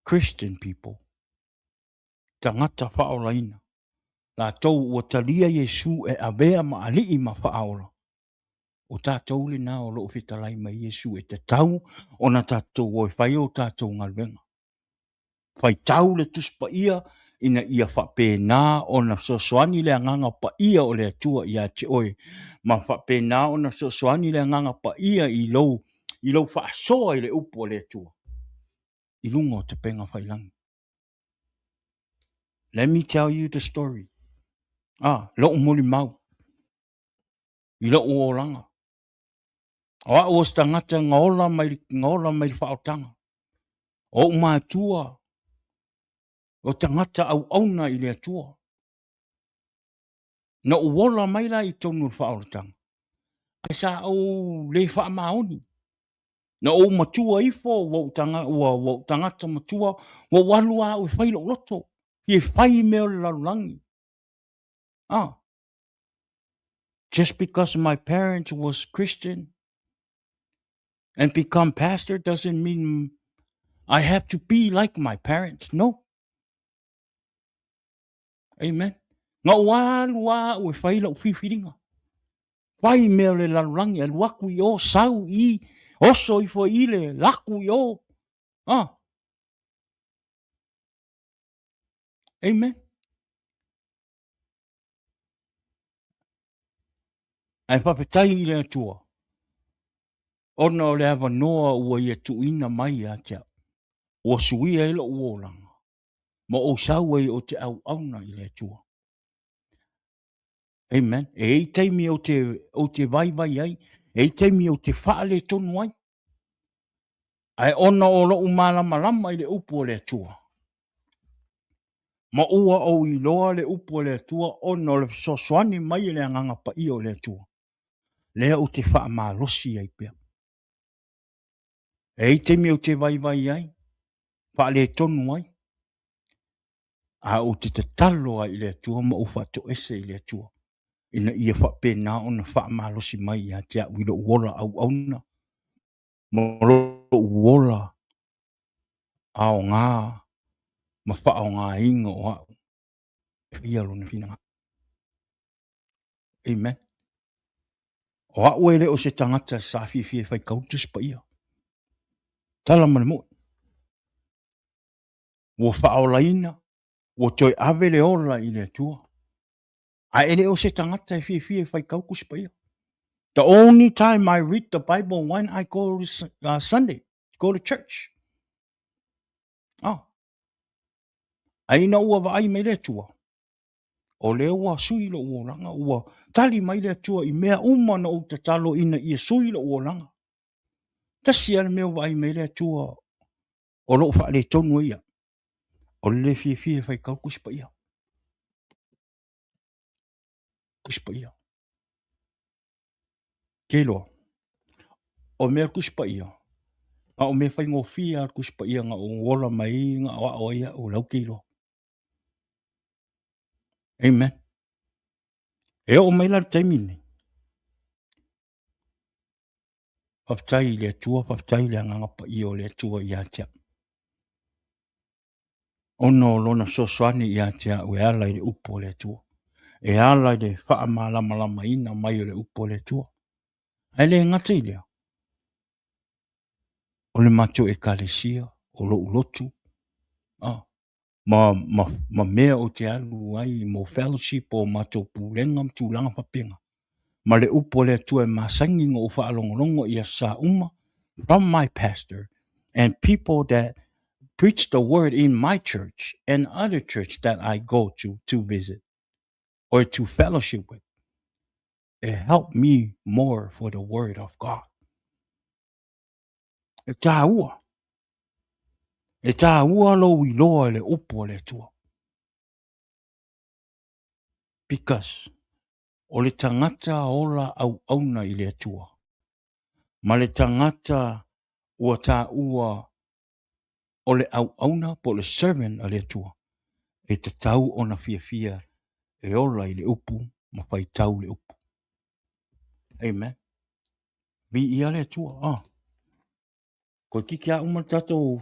Christian people tangata whaolaina. La tau ua talia Iesu e avea ma alii ma whaola. O tātou le nā o loo whitalai mai Iesu e te tau o na tātou o e whai o tātou ngalwenga. Whai tau le tuspa ia ina ia whapena o na sosoani le anganga pa ia o le atua i a te oe. Ma whapena o na sosoani le anganga pa ia i lou whaasoa i le upo o le atua. I lunga o te penga whailangi. Let me tell you the story. Loo moli mau. I loo o langa. O a o stangata ngaola mai whaotanga. O mātua. O tangata auauna i le atua. Na uola mai la i tonu whaotanga. Ai sa au le wha maoni. Na o matua ifo, wau tangata matua, wau walua o whai loto. I whai meo le lalulangi. Just because my parents was Christian and become pastor doesn't mean I have to be like my parents. No. Amen. Nga walua o whai lau whiwhiringa. Whai meo le lalulangi al waku i o sau i oso i fo i le laku i o. Amen. Ai whapetai i le atua. Ona o le hawa noa ua ia tuina mai a tia. Ua suia ilo uolanga. Ma o sauai o te auauna i le atua. Amen. E ei teimi o te vai ai. E ei teimi o te whaale tonu ai. Ai ona o lo malama i le upu o le atua. Ma ua o i loa le upu o le atua ona o le sosoani mai le anganga pa i o le atua. Lea o te wha malosi ai pia. E teimi o te vai ai. Wha le tonu ai. A o te talo ai le atua ma o wha to ese i le atua. Ina ia wha pēnā o na wha malosi mai a te au ilo uola au auna. Moro uola ao ngā. Ma wha o ngā inga o au. Ia lo na whina. Amen. O au ele o se tangata sa fie whai kautus pa ia. Tala mana mo. Wo wha o laina. Wo toi ave le ola i le atua. A ele o se tangata fie whai kaukus pa ia. The only time I read the Bible when I go to Sunday, go to church. Aina ua wa ai mai le tua. O le ua sui lo ua langa ua tali mai le tua i mea uma na o te talo ina i sui lo ua langa. Tasi ana mea wa ai mai le tua o lo wha le tonu ia. O le fie whai kau kuspa ia. Kuspa ia. Kelo. O mea kuspa ia. A o mea whai ngō fia kuspa ia nga o wola mai nga wa o ia o lau kelo. Amen. E o mai la taimini. Whaftai le tua, whaftai le angangapa i o le tua i atia. Ono lona sosoani i atia ue ala i le upo le tua. E ala i le wha malama ina mai o le upo le tua. Ai le ngata i lea. O le mato e kalesia, o lo ulotu. Ma mea o te alu ai, mo fellowship o mato pulenga mtu langa papenga. Ma le upo le tua e masangi ngā wha alongolongo i a sa uma from my pastor and people preach the word in my church and other church that I go to visit or to fellowship with. It helped me more for the word of God. E tā ua. E tā ua lo i loa le upo le tua. Because o le tangata ola au auna i le tua. Ma le tangata ua tā ua o le au auna po le sermon a le tua. E te tau o na fia e ola i le upu ma pai tau le upu. Amen. Vi ia le tua. Ko kiki a uma tatou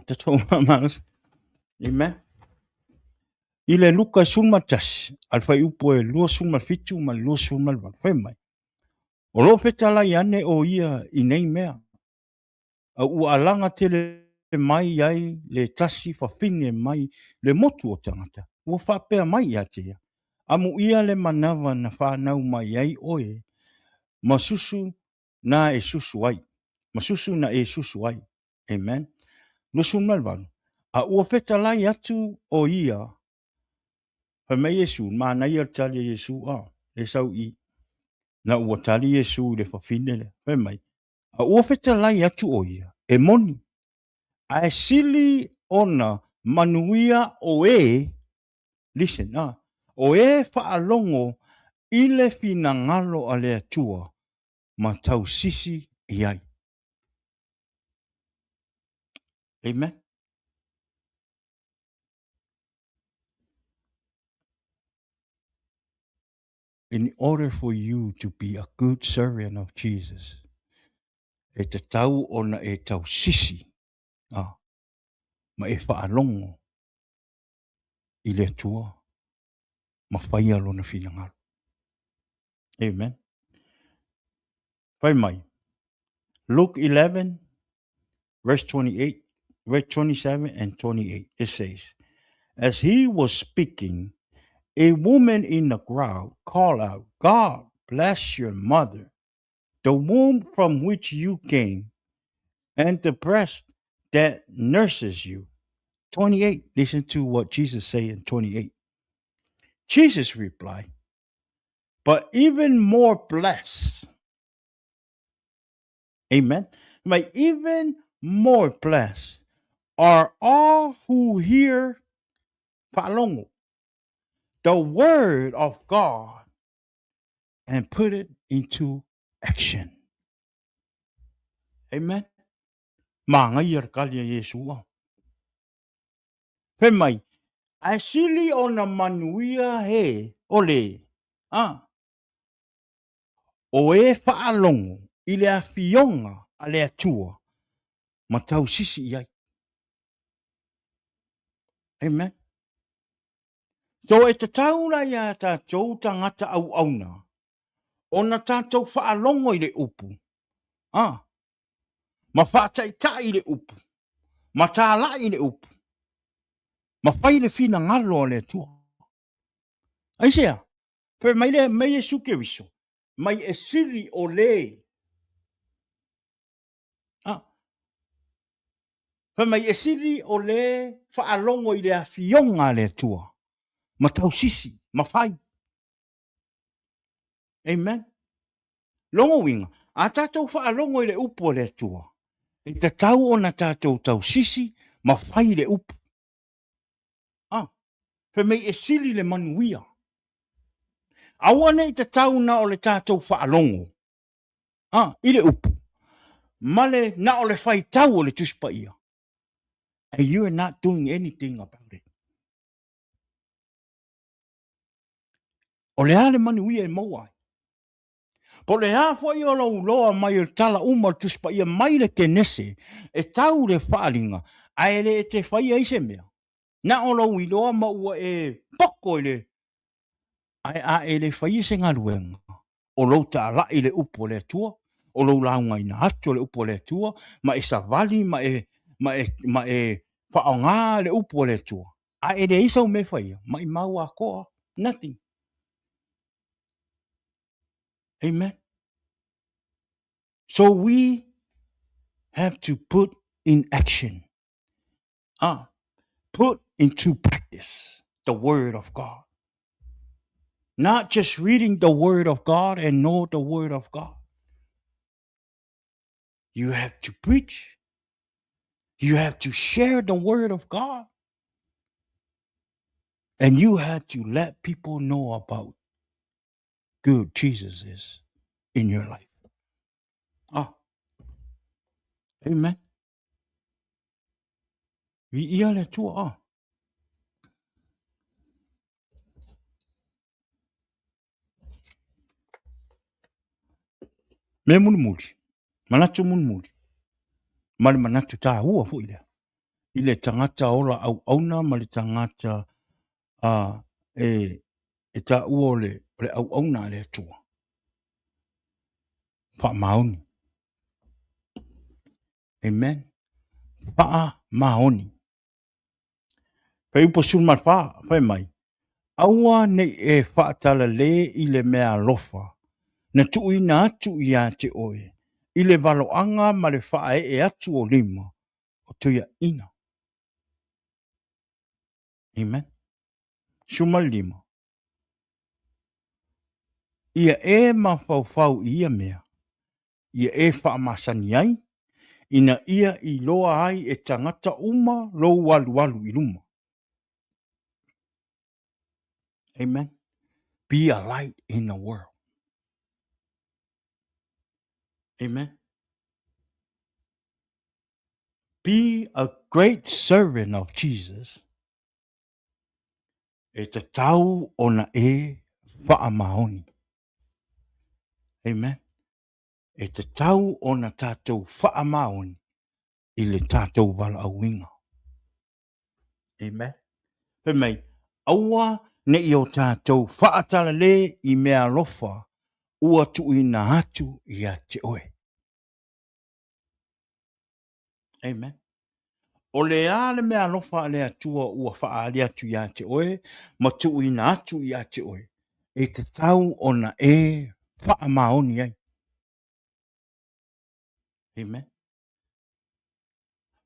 mamas. Amen. I le luka sunma tas. Al fai upo e lua sunma fitu ma lua sunma lwa. Fai mai. O lo fetala i ane o ia i nei mea. A ua alanga te le mai ai le tasi fa fine mai le motu o tangata. Ua whapea mai ia te ia. Amu ia le manawa na whanau mai ai oe. Masusu na e susu ai. Masusu na e susu ai. Amen. No sunma lwa. A ua fetala i atu o ia. Pa mai Iesu, ma na ia tali Iesu, le sau i. Na ua tali Iesu le fafine le. Pa mai. A ua fetala i atu o ia. E moni. A sili ona manuia o listen, o whaalongo i le finangalo a le atua ma tau sisi i ai. Amen. In order for you to be a good servant of Jesus, e te tau ona e tau sisi, ma e whaalongo i le atua ma whaia lona finangalo. Amen. Pai mai. Luke 11, verse 28, verse 27 and 28, it says, as he was speaking, a woman in the crowd called out, God bless your mother, the womb from which you came, and the breast that nurses you. 28, listen to what Jesus said in 28. Jesus replied, but even more blessed, amen, but even more blessed are all who hear palongo, the word of God, and put it into action. Amen. Mga yarkalya Yesua. Pemai, asili o na manuia he ole. O e whaalongo i le awhionga a le atua ma tau sisi iai. Amen. So e te taula ia tātou tangata au auna. O na tātou whaalongo i le upu. Ma whātai i le upu. Ma tāla i le upu. Ma whai le whina ngalo le tua. Aisea, pe mai le mai Iesu Keriso. Mai e siri o le. Pe mai e siri o le whaalongo i le awhionga le tua. Ma tau sisi, ma whai. Amen. Longo winga. A tātou whaalongo i le upu le tua. E te tau o na tātou tau sisi, ma whai le upu. Pe mei e sili le manuia. Awane i te tau na o le tātou whaalongo. I le upu. Male na o le whai tau o le tuspa ia. And you are not doing anything about it. O le ale manuia e mauai. Po le hawhai o lau loa mai o tala uma tuspa ia mai le kenese. E tau le whaalinga. Aere e te whai aise mea. Na o lau i loa maua e poko i le. Ai a e le whai se ngaruenga. O lau ta ala i le upo le tua. O lau launga ina hatu le upo le tua. Ma e savali, ma e whaonga le upo le tua. A e le isa o me whai. Ma i maua koa. Nothing. Amen. So we have to put in action. put into practice the word of God. Not just reading the word of God and know the word of God. You have to preach. You have to share the word of God. And you have to let people know about good Jesus is in your life. Ah, amen. Vi ia le tua ah. Me muli. Manatu muli. Mali manatu tā ua fu ile. Ile tangata ola au auna mali tangata e tā ua le au auna le tua. Wha maoni. Amen. Wha maoni. Pei upo sulmat wha, whai mai. Aua nei e whaatala le i le mea lofa. Na tui na atu i a te oe. I le waloanga ma le wha e atu o lima. O tuia ina. Amen. Suma lima. Ia e mawhau ia mea. Ia e wha masani ai. Ina ia i loa ai e tangata uma lo walu i luma. Amen. Be a light in the world. Amen. Be a great servant of Jesus. E te tau ona e wha maoni. Amen. E te tau ona tātou wha maoni i le tātou wala awinga. Amen. Pe mai, aua ne i o tātou whaatala le i mea lofa ua tu i na hatu i a te oe. Amen. O le a le mea lofa le atua ua wha le atu i a te oe, ma tu i na hatu i a te oe. E te tau ona e wha maoni ai. Amen.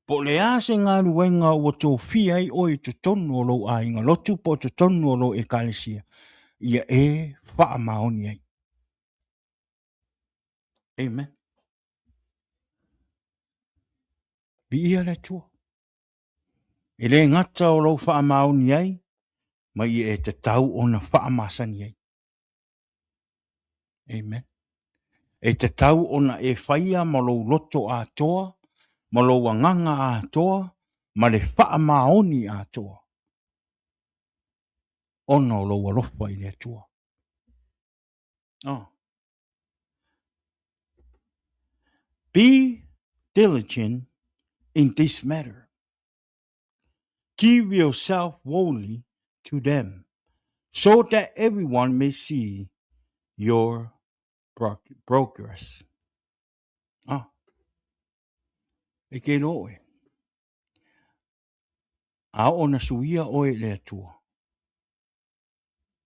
Po le a se ngā ruenga ua tō fia i oi te tonu o lo a inga lotu po te tonu o lo e kalesia. Ia e wha maoni ai. Amen. Bi ia le tua. E le ngata o lo wha maoni ai, ma ia e te tau o na wha masani ai. Amen. E te tau o na e whaia ma lo loto a toa, ma lo wanganga a toa, ma le wha maoni a toa. Ono lo walofa i le tua. Oh. Be diligent in this matter. Give yourself wholly to them, so that everyone may see your progress. Ah, e ke noe. A ona suia oe le atua.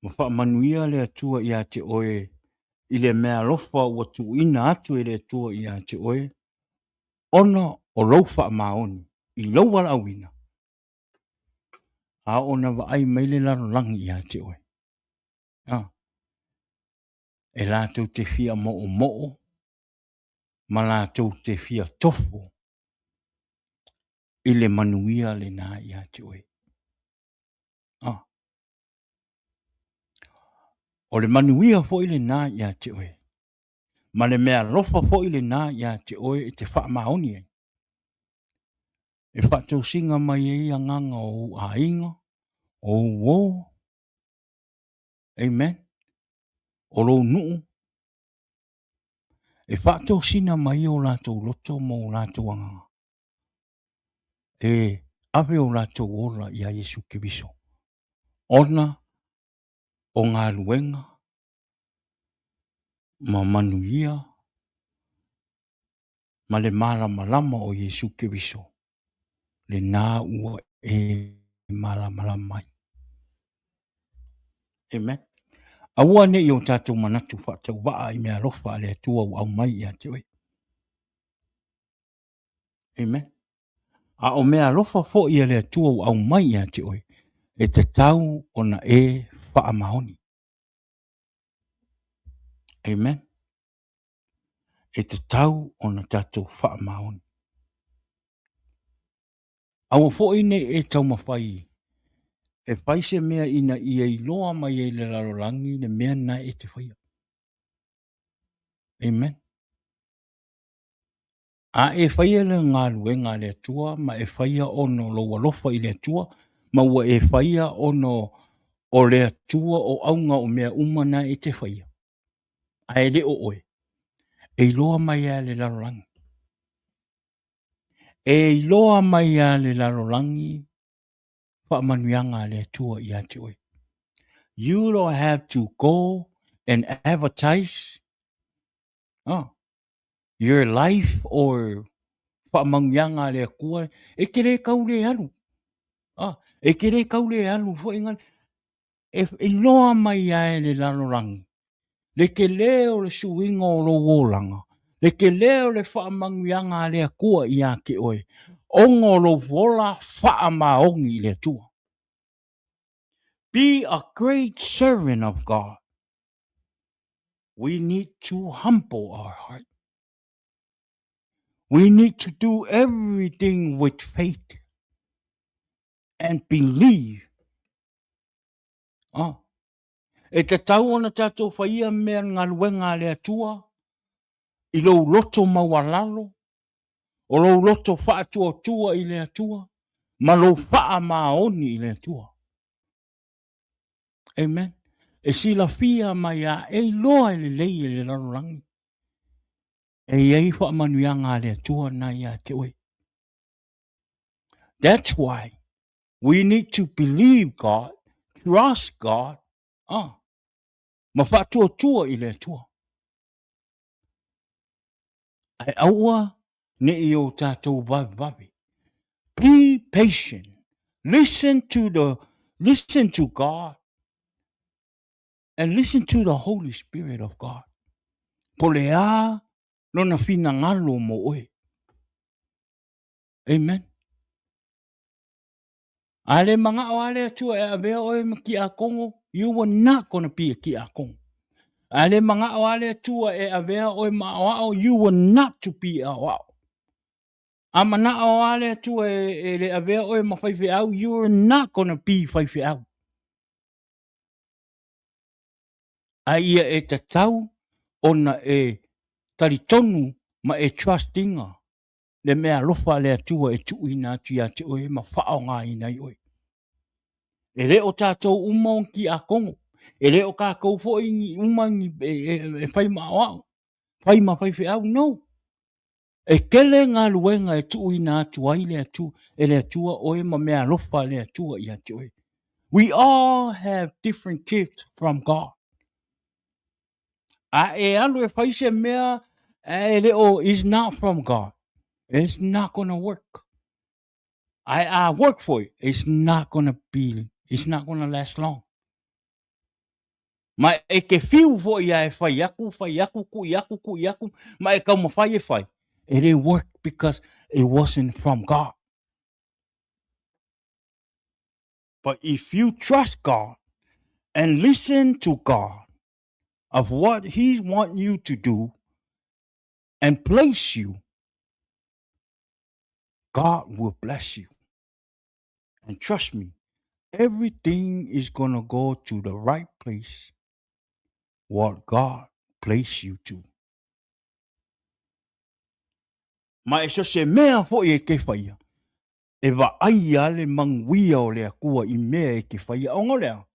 Ma wha manuia le atua i a te oe, i le mea lofa ua tu ina atu e le atua i a te oe, ona o lofa maoni, i lowa la wina. A ona wa ai meile laro langi i a te oe. Ah. E lātou te fia mo'o, ma lātou te fia tofo, i le manuia le nā i a te oe. Ah. O le manuia fo i le nā i a te oe. Ma le mea lofa fo i le nā i a te oe e te wha maoni e. E whatou singa mai e ia nganga o a inga, o wo. Amen. O lo nuu. E whatou sina mai o lātou loto mo lātou anga. E ave o lātou ola i a Iesu Keriso. Ona o ngā luenga, ma manuia, ma le malama o Iesu Keriso. Le nā ua e malama mai. Amen. Aua ne i o tātou manatu whaatau waa i mea lofa le atua au mai i a te oe. Amen. A o mea lofa fo ia le tua au mai ia te oi. E te tau o na e wha mahoni. Amen. E te tau o na tatou wha mahoni. Awa fo ine e tau mawhai. E whai se mea ina ia I loa mai e le larolangi le mea na e te whaia. Amen. A e whaia le ngā luenga le tua, ma e whaia ono loa lofa I le tua, ma ua e whaia ono o le tua o aunga o mea umana e te whaia. A e le o oe. E loa mai a le larolangi. E loa mai a le larolangi, wha manuianga le tua I ate oe. You don't have to go and advertise your life or whamangianga le kua, e kere kau le alu. E kere kau le alu, e loa mai ai le lanorangi. Le ke leo le suinga o lo wolanga. Le ke leo le whamangianga le kua I a ke oe. Ongo lo wola whaamaongi le tua. Be a great servant of God. We need to humble our heart. We need to do everything with faith and believe. E te tau ona tātou whaia mea ngā luenga le atua, I lou loto mawalalo, o lou loto whaatua tua I le atua, ma lou whaa maoni I le atua. Amen. E sila fia mai a e loa le lei le larolangi. E iei wha manuianga le atua na ia te oe. That's why we need to believe God, trust God, ma whaatua tua I le atua. Ai aua ne I o tātou vavi. Be patient. Listen to God and listen to the Holy Spirit of God. Polea lona fina ngalo mo oe. Amen. Ale manga o ale atua e avea oe ki a Kongo, you were not going to be a ki a Kongo. Ale manga o ale atua e avea oe maoao, you were not to be a wao. Amana o ale atua e le avea oe mawhaiwhi au, you were not going to be whaiwhi au. A ia e te tau, ona e taritonu ma e trustinga. Le mea lofa le atua e tuina atu ia te oe ma whao ngā ina I oe. E re o tātou umau ki a Kongo. E re o kākou fo ingi umangi e whai ma wao. Whai ma whaiwhi au, no. E kele ngā luenga e tuina atu ai le atu, e le atua oe ma mea lofa le atua ia te oe. We all have different gifts from God. A e alu e whaise mea e le o is not from God. It's not going to work. I work for it. It's not going to last long. Ma e ke fiu fo ia e whai aku, ku iaku, ma e kau ma whai e whai. It didn't work because it wasn't from God. But if you trust God and listen to God of what He wants you to do and place you, God will bless you. And trust me, everything is going to go to the right place what God placed you to. Ma e so se mea fo e ke whaia. E wa ai ale manguia o lea kua I mea e ke whaia. Onga lea.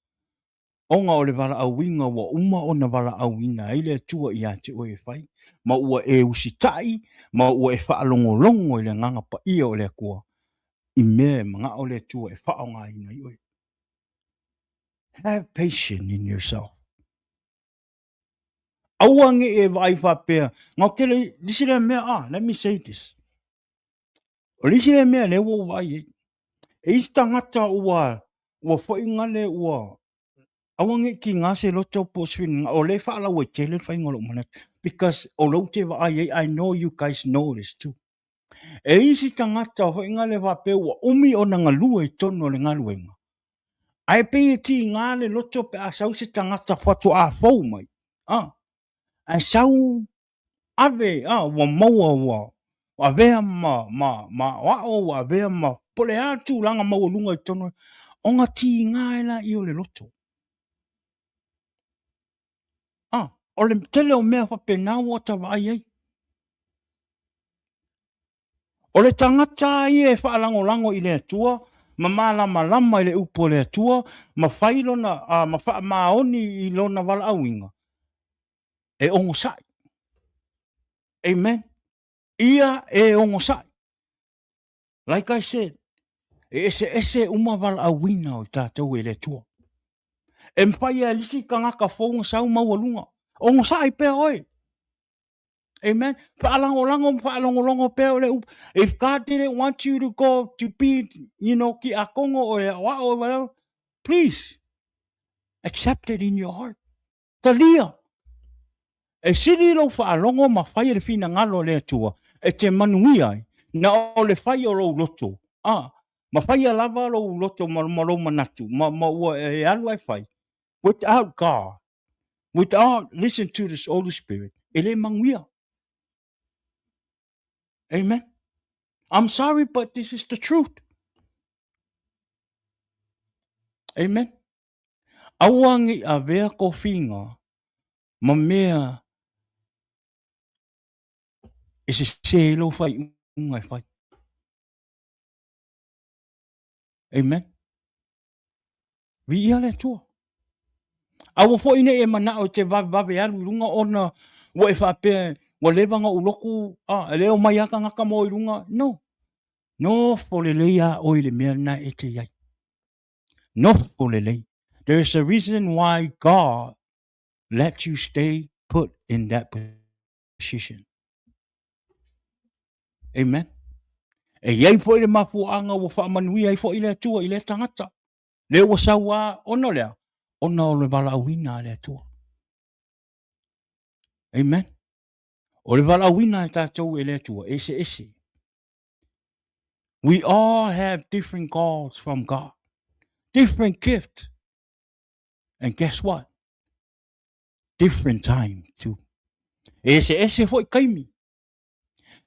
Onga o le wala au winga wa uma o na wala au ina. I lea tua I a te o e whai. Ma ua e usitai. Ma ua e whaalongo longo I le nganga pa ia o lea kua. I mea mga o lea tua e whaonga ina I oe. Have patience in yourself. Auange e vai whapea. Ngau kele, lisi lea mea, let me say this. O lisi lea mea le wo vai e. E ista ngata ua whaingale ua. Awange ki ngā se loto po swing. O le whaala ua tele whaingalo mana. Because o lo te wa ai, I know you guys know this too. E isi tangata ho inga le wape ua umi o na ngalua I tono le ngaluenga. Ai pe e ti ngā le loto pe a sau se tangata whatu a fau mai. Ai sau ave wa maua wa. Avea wa avea ma pole atu langa maua lunga I tono. O ngā ti ngā ela I o le loto. O le tele o mea whape nā wata vai ei. O le tangata I e whaalango I le atua, ma malama I le upo le atua, ma whailona, ma wha maoni I lona wala awinga. E ongo sai. Amen. Ia e ongo sai. Like I said, ese uma wala awina o tātou e le atua. E mwhai a lisi kangaka whaunga sau mawalunga. Ongo sai pea oi. Amen. Whaalongo pea le upo. If God didn't want you to go to be, ki a kongo o e whatever, please accept it in your heart. Talia. E siri lo whaalongo ma whai le whina ngalo le atua. E te manuia ai. Na o le whai o lo loto. Ma whai a lava lo loto ma lo manatu. Ma ua e alu ai whai. Without God. Without listen to this Holy Spirit. Ele manguia. Amen. I'm sorry, but this is the truth. Amen. Awangi avea ko whinga. Ma mea e se lo whai ungai whai. Amen. Vi ia le tua. Awa fo ine e mana o te vawe alu lunga ona wa e whape wa levanga uloku leo mai aka ngaka mo I lunga. No. No fo le leia o le mea na e te iai. No fo le lei. There's a reason why God let you stay put in that position. Amen. E iai fo le mafu anga wa wha manui ai fo I le tua I le tangata. Le wa sawa ono lea. Ona o le wala awina le tua. Amen. O le wala awina e tātou e le tua. Ese. We all have different calls from God. Different gifts. And guess what? Different time too. Ese foi kaimi.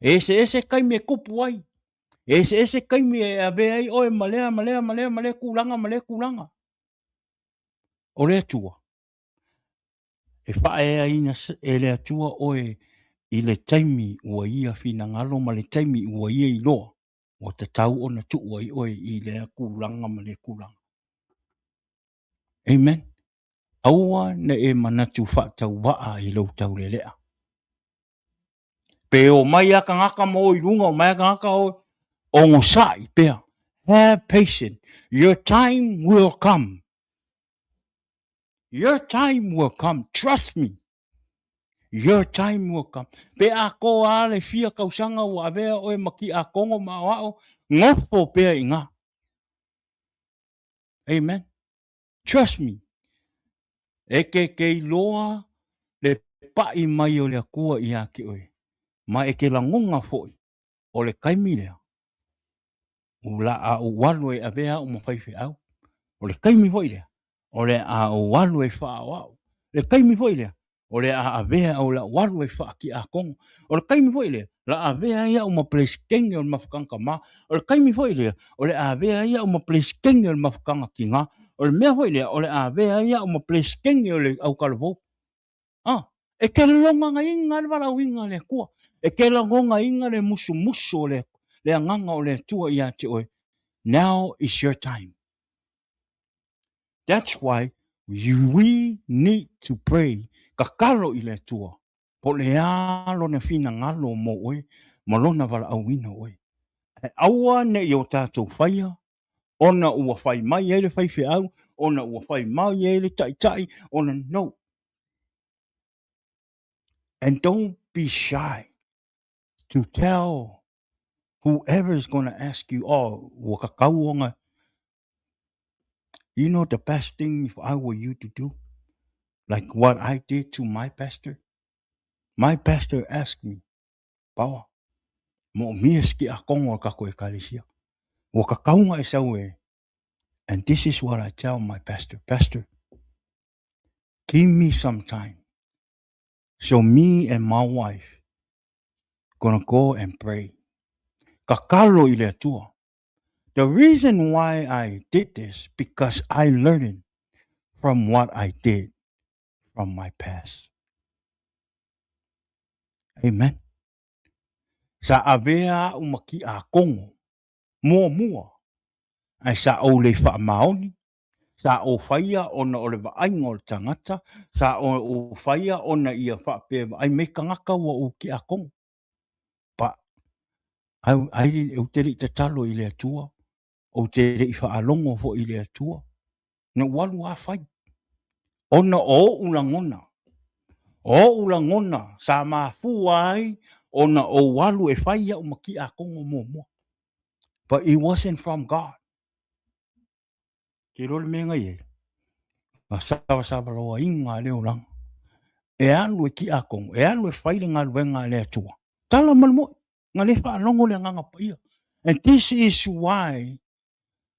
Ese kaimi e kupu ai. Ese kaimi e ave ai oe malea kulanga. O le tua. E whae aina e le atua oe I le taimi ua ia whina ngalo ma le taimi ua ia I loa. O te tau o na tua I oe I le kulanga ma le kulanga. Amen. Aua na e manatu whaatau waa I lau tau le lea. Pe o mai aka ngaka mo I runga o mai aka ngaka o ngosai pea. Have patience. Your time will come. Your time will come. Trust me. Your time will come. Pe a ko a le fia kausanga wa avea oe maki a kongo ma wao. Ngofo pea inga. Amen. Trust me. E ke loa le pai mai o le akua I ake oe. Ma e ke langonga foi. O le kaimi lea. Ula a uwalu e avea o mawhaiwhi au. O le kaimi foi lea. O le a uwalu e wha wao. Le kaimi foi lea. O le a avea o la uwalu e wha ki a kongo. O le kaimi foi lea. La avea ia o ma place kenge o mawhakanka ma. O le kaimi foi lea. O le avea ia o ma place kenge o mawhakanga ki ngā. O le mea foi lea. O le avea ia o ma place kenge o le au kalavo. E ke longa nga inga le wala winga le kua. E ke longa inga le musu le anganga o le tua I ate oe. Now is your time. That's why we need to pray. Kakalo I le tua. Po le alo na fina ngalo mo oe. Malona wala awina oe. E aua ne I o tātou whaia. Ona ua whai mai e le whai au. Ona ua whai mai e le tai. Ona no. And don't be shy to tell whoever is going to ask you, wakakauonga, you know the best thing if I were you to do? Like what I did to my pastor? My pastor asked me, Bawa, Mo miski akongo ka ko ekalisia. Wa ka kaunga e sau e. And this is what I tell my pastor. Pastor, give me some time. So me and my wife gonna go and pray. Kakalo i le tua. The reason why I did this, because I learned from what I did from my past. Amen. Sa avea umaki a kongo. Mua. Ai sa o le wha maoni. Sa o whaia ona o le waainga o le tangata. Sa o whaia ona ia wha pe ai me kangaka wa o ki a kongo. Pa, ai o te ri te talo i le atua. O te ri wha alongo fo i le atua. Na walu a whai. Ona o ulangona. O ulangona. Sa mafu ai. Ona o walu e whaia o maki a kongo mua. But it wasn't from God. Ke role me ngai e. Ma sawa loa inga leo lang. E alu e ki a kongo. E alu e whaile ngā luenga le atua. Tala malmo. Ngā le wha alongo le nganga pa ia. And this is why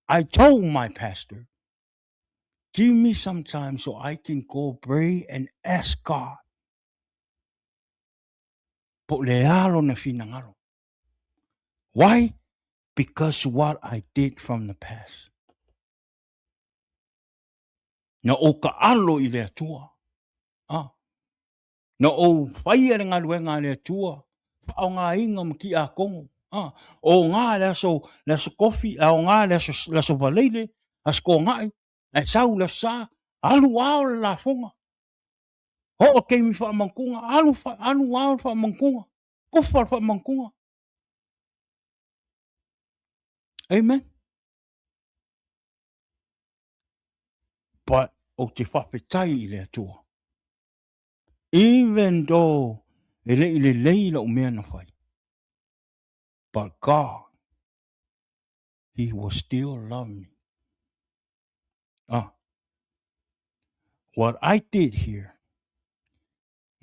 I told my pastor, give me some time so I can go pray and ask God. Po le alo na finangalo. Why? Because what I did from the past. Na o ka alo i le atua. Na o whaia ngā luenga le atua. O ngā inga maki a kongo. O ngā leso kofi. O ngā leso valeile. Asko ngai. E sau le sa. Alu ao le la fonga. O keimi wha mankunga. Alu ao wha mankunga. Kufa wha mankunga. Amen. But o te whapetai i le atua. Even though e le leila o mea na whai. But God, He will still love me. What I did here,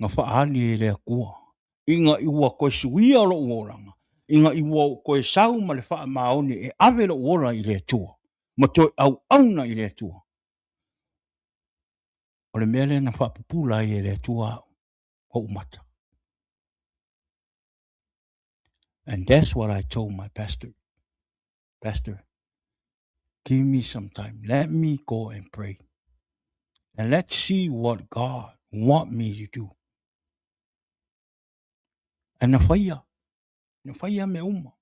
nga whaali e lea kua. Inga iwa koe suia lo uoranga. Inga iwa koe sau ma le wha maoni e ave lo uora i lea tua. Ma toi auauna i lea tua. O le mele na wha pupula i lea tua ho umata. And that's what I told my pastor. Pastor, give me some time. Let me go and pray. And let's see what God want me to do. And na whaia me uma.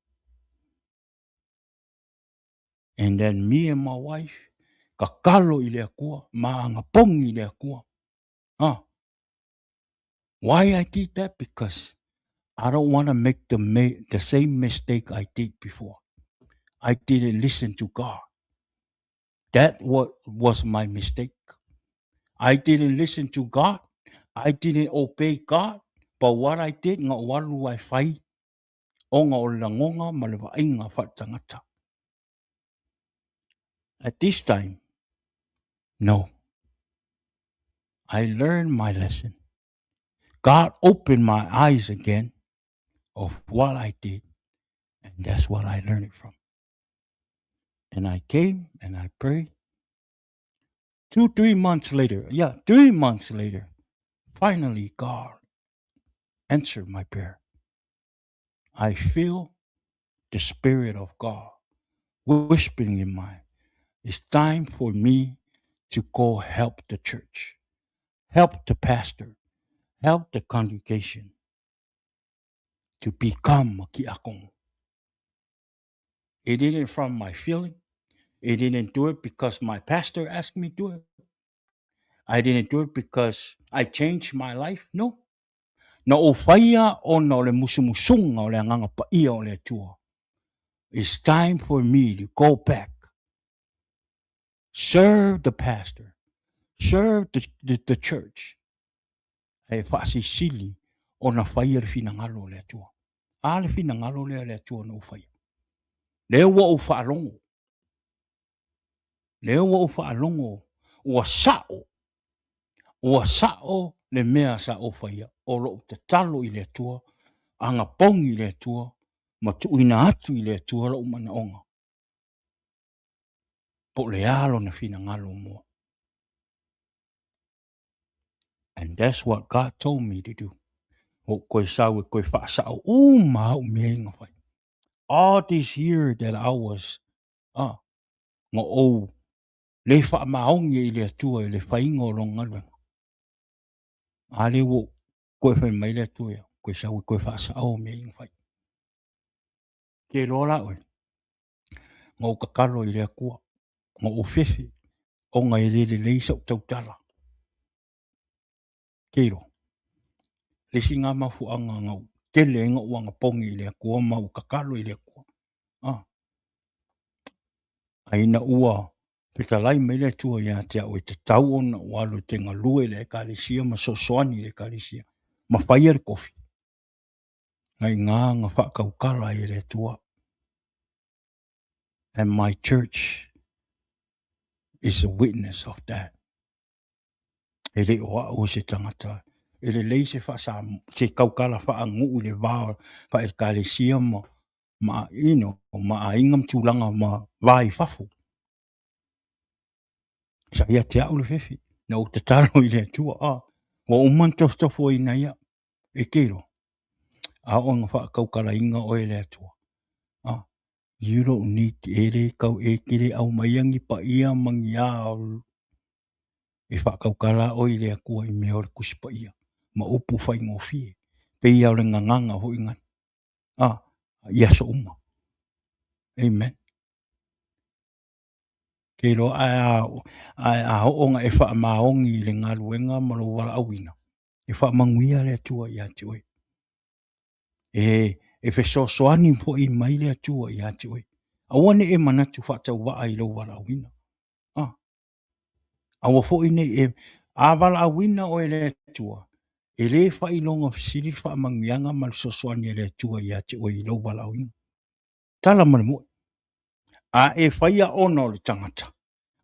And then me and my wife, ka kalo i lea kua, maanga pongi i lea kua. Why I did that? Because I don't want to make the same mistake I did before. I didn't listen to God. That was my mistake. I didn't listen to God. I didn't obey God. But what I did, ngā walu ai whai, o ngā o langonga ma le wainga whatangata. At this time, no. I learned my lesson. God opened my eyes again of what I did. And that's what I learned it from. And I came and I prayed. 3 months later, 3 months later, finally God answered my prayer. I feel the Spirit of God whispering in my, it's time for me to go help the church, help the pastor, help the congregation to become a kiakong. It didn't from my feeling. It didn't do it because my pastor asked me to do it. I didn't do it because I changed my life. No. Na o whaia o na o le musumusunga o le anganga pa ia o le tua. It's time for me to go back. Serve the pastor. Serve the church. E whaasi sili o na whaia le finangalo o le tua. A le finangalo le tua na o whaia. Leo wa o whaalongo. Leo wa o whaalongo. Ua sao. Ua sao le mea sa o whaia. O lo te talo i le tua. Anga pongi le tua. ma tuuina atu i le atua lau manaonga. Po le alo na fina ngalo mua. And that's what God told me to do. O koe sawe koe whaasao mau meinga whai. All this year that I was ngā o le wha maongi i le atua i le whainga o longa lwenga. A le wo koe whai mai le atua koe sawe koe whaasao meinga whai. Ke lola oe. Ngā o kakalo i le akua. Ngā o whewhi. O ngā i le leisa o tautala. Keiro. Le si ngā mafu anga ngau. Tele inga uanga pongi i le akua ma o kakalo i le akua. Aina ua petalai mai le tua ia te au e te tau ona o alo te ngalue le ekalisia ma sosoani le ekalisia. Ma whaia le kofi. Ngai ngā whakaukala i le tua. And my church is a witness of that. E le oa o se tangata. E le lei se wha se kaukala wha angu le vāo wha ekalisia ma ino ma a ingam tūlanga ma vai fafu. Sa ia te au le whewhi. Na o te talo i le tua wa uman tofo i na ia. E keiro. A o ngā whakaukala inga o e le tua. You don't need ere kau e kere au maiangi pa ia mangi au. E whakaukala o i le akua i mea ore kusi pa ia. Ma upu whai ngofie. Pe ia o le nganganga ho ingan. Ia so uma. Amen. Keiro a o ngā e wha maongi i le ngaruenga ma lo wala awina. E wha manguia le tua i ati oi. E fe soani po i mai le atua i ati oi. Awane e manatu whatau waa i lo wala awina. Awa fo i nei e a wala awina o e le atua. E le wha i longa siri wha mangianga ma soani e le atua i ati oi i lo wala awina. Tala mana mo. A e whaia ona o le tangata.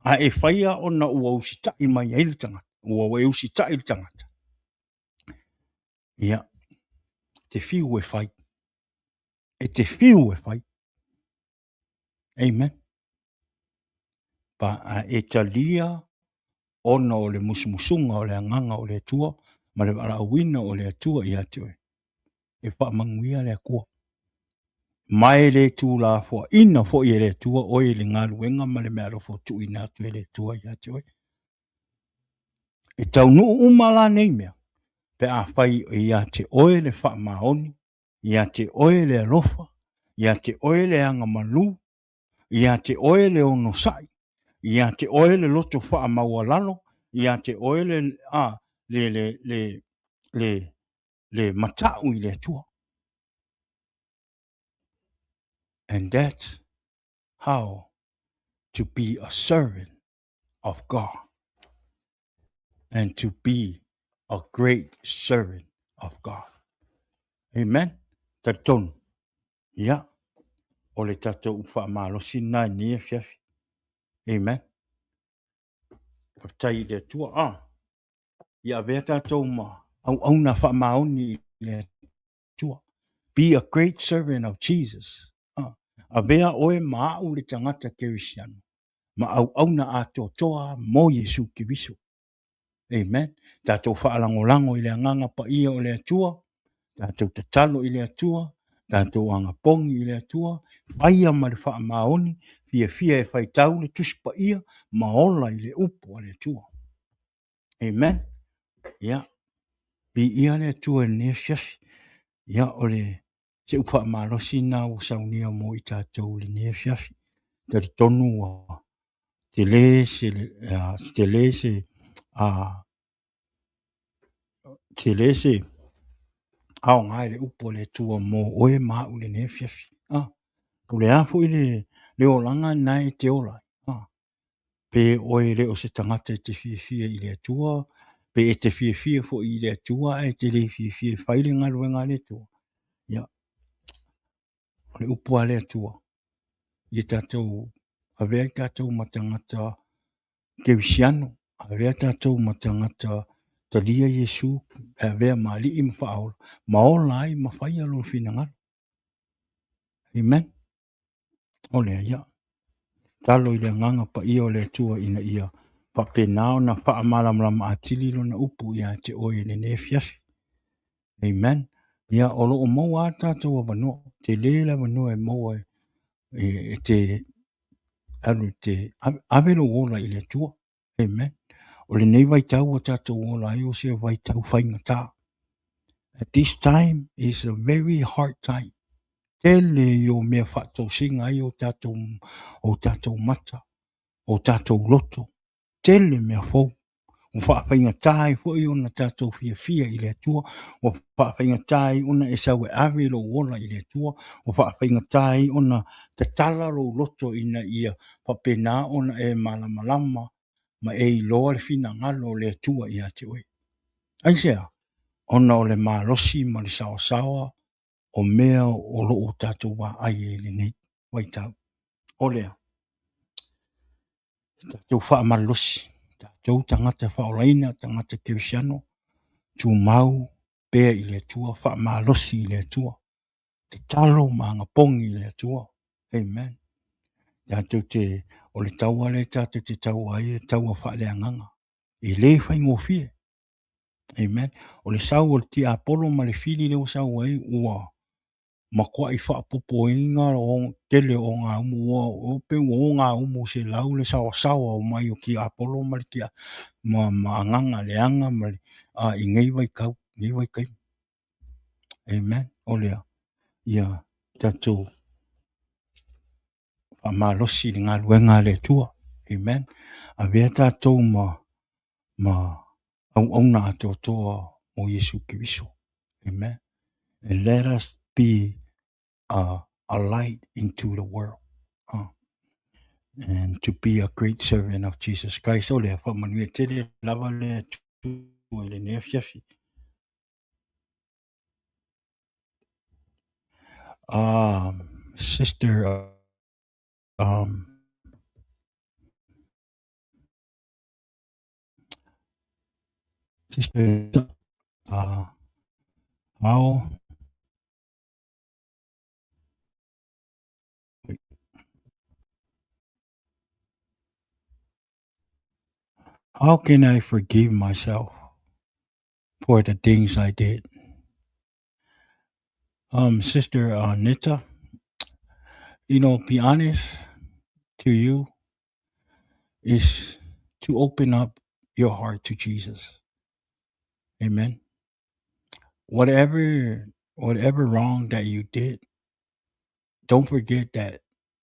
A e whaia ona ua usita i mai e le tangata. Ua e usita i le tangata. Ia. Te fiu e whai. E te fiu e whai. Amen. Pa e talia ona o le musumusunga o le anganga o le atua, ma le wala awina o le atua i ati oi. E wha manguia le akua. Mai le tu la fo ina fo i le atua o i le ngaluenga ma le mea rofo tu ina atu e le atua i ati oi. E tau nuu umala nei mea. Pe a whai i ati oi le wha maoni, i ati oi le alofa, i ati oi le anga malu, i ati oi le ono sai, i ati oi le loto wha maua lalo, i ati oi le matau i le tua. And that's how to be a servant of God and to be a great servant of God. Amen. Taton. Ya. O le tato ufa malosi na ni fiafi. Amen. Tai le tua ia avea tato ma auauna fa maoni le tua. Be a great servant of Jesus. Avea oe maau le tangata kerisiano. Ma auauna atoatoa mo Iesu Keriso. Amen. Tato whaalangolango i le anganga pa ia o le atua. Tato tatalo i le atua. Tato angapongi i le atua. Whaia ma le wha maoni. Fia e whaitau le tuspa ia. Maola i le upo le atua. Amen. Ia. Bi ia le atua ne fiafi. Ia o le se upa malosi na usaunia mo i tatou le ne fiafi. Tari tonu te le se ao ngai le upo le tua mo oe mau le ne fiafi. O le afu i le olanga nai te ola. Pe oe le o se tangata te fia i le atua. Pe e te fia fo i le atua e te le fia whaile ngaruenga le tua. Ia. O le upo a le atua. I tatou avea tatou matangata kerisiano. Avea tatou matangata talia Iesu. Avea mali i mawhaola. Maola ai mawhaia lo finangara. Amen. Ole ia. Talo i le nganga pa ia o le tua ina ia. Pa penao na pa amala mlama atili lo na upu ia te oe le ne fiafi. Amen. Ia olo o mau ata tau a wano. Te leila wano e mau te alu te avelo wola i le tua. Amen. O le nei vai tau o tatou wola ai o se vai tau whainga tā. At this time is a very hard time. Tele yo mea whātou singa ai o tatou mata, o tatou loto. Tele mea fau. O whaapinga tai fwoi ona tatou fia fia i le tua. O whaapinga tai ona e sawe awe lo wola i le tua. O whaapinga tai ona te tala lo loto ina ia whapena ona e malamalama ma e i loa le fina ngalo le tua i ate oi. Aisea, ona o le malosi ma le sawa o mea o lo o tatou wa ai e le nei. Waitau. O lea. Tatou whaamalosi. Tatou tangata whaolaina, tangata kerisiano. Tu mau pea i le tua, whaamalosi i le tua. Te talo maanga pongi i le tua. Amen. Tatou te, o le taua le tatou te taua ai, taua whaaleanganga. I le whaingofie. Amen. O le sau o le ti apolo ma le fili leo sau ai, ua ma kwa i whaapopo inga o tele o ngā umu o pe o ngā umu se lau le sawa o mai o ki apolo ma le tia ma anganga le anga ma le i ngai vai kau, ngai vai kai. Amen. O lea. Ia tatou whaamalosi le ngā luenga le tua. Amen. A vea tatou auauna atoatoa o Iesu Keriso. Amen. And let us be a light into the world. And to be a great servant of Jesus Christ. O lea, whamanui tere lava le tua le nea fiafi. Sister, Sister, how can I forgive myself for the things I did? Sister Nita, be honest to you is to open up your heart to Jesus. Amen. Whatever wrong that you did, don't forget that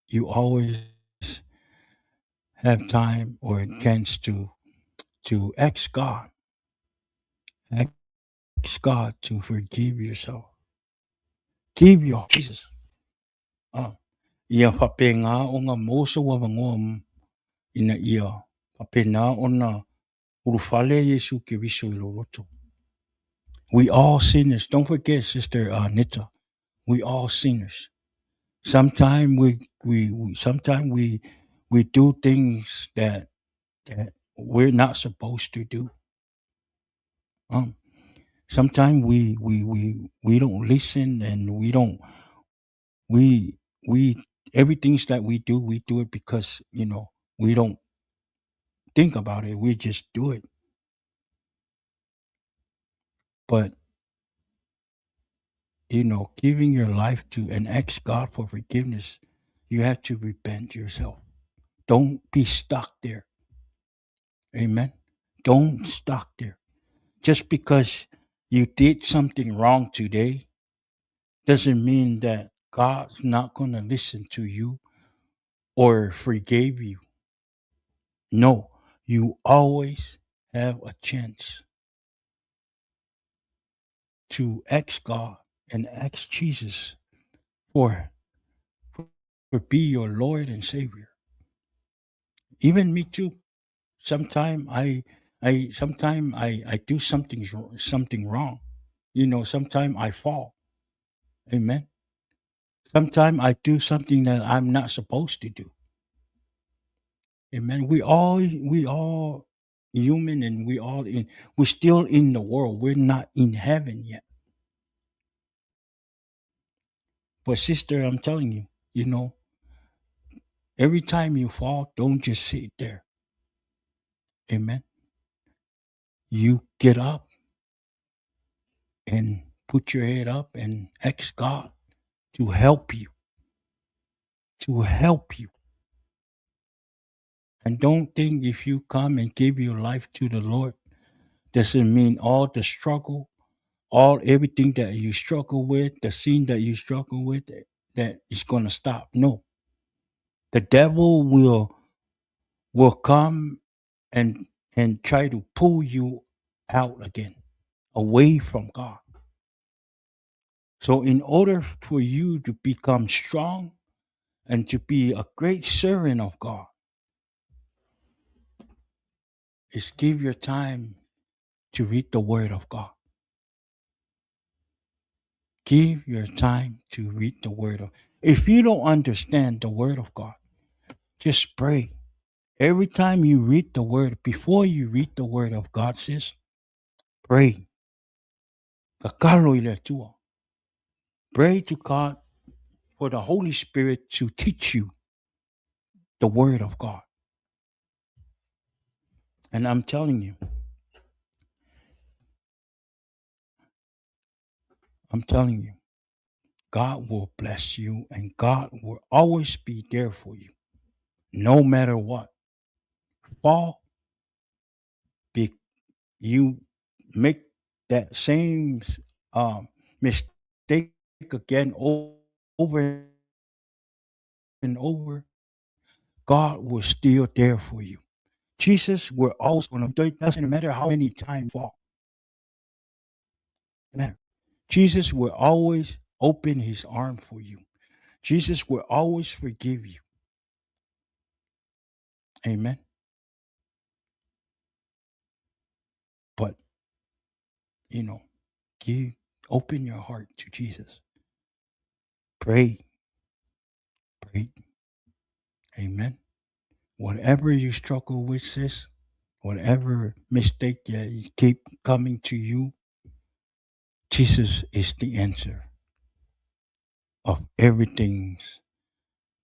you always have time or a chance to ask God to forgive yourself. Give your Jesus. Ia whapenga o ngā moso wa wangoa ina ia whapena o na urufale Iesu Keriso I lo roto. We all sinners. Don't forget, Sister Nita. We all sinners. Sometimes we do things that we're not supposed to do. Sometimes we don't listen and we everything that we do it because we don't think about it. We just do it. But giving your life to and ask God for forgiveness, you have to repent yourself. Don't be stuck there. Amen. Don't stuck there. Just because you did something wrong today doesn't mean that God's not going to listen to you or forgive you. No, you always have a chance to ask God and ask Jesus for be your Lord and Savior. Even me too. Sometimes I do something wrong. Sometimes I fall. Amen. Sometimes I do something that I'm not supposed to do. Amen. We all human and we're still in the world. We're not in heaven yet. But sister, I'm telling you, every time you fall, don't just sit there. Amen. You get up and put your head up and ask God to help you, to help you. And don't think if you come and give your life to the Lord, doesn't mean all the struggle, all everything that you struggle with, the sin that you struggle with, that is gonna stop. No. The devil will come and try to pull you out again, away from God. So in order for you to become strong and to be a great servant of God, is give your time to read the word of God. Give your time to read the word of. If you don't understand the word of God, just pray. Every time you read the word, before you read the word of God, says, pray. Kakalo ile tua. Pray to God for the Holy Spirit to teach you the word of God. And I'm telling you, God will bless you and God will always be there for you, no matter what. Fall, be, you make that same mistake again over and over, God was still there for you. Jesus will always going to, it doesn't matter how many times you fall. It matter. Jesus will always open his arm for you. Jesus will always forgive you. Amen. But, you know, give, open your heart to Jesus. Pray. Pray. Amen. Whatever you struggle with, sis, whatever mistake that you keep coming to you, Jesus is the answer of everything.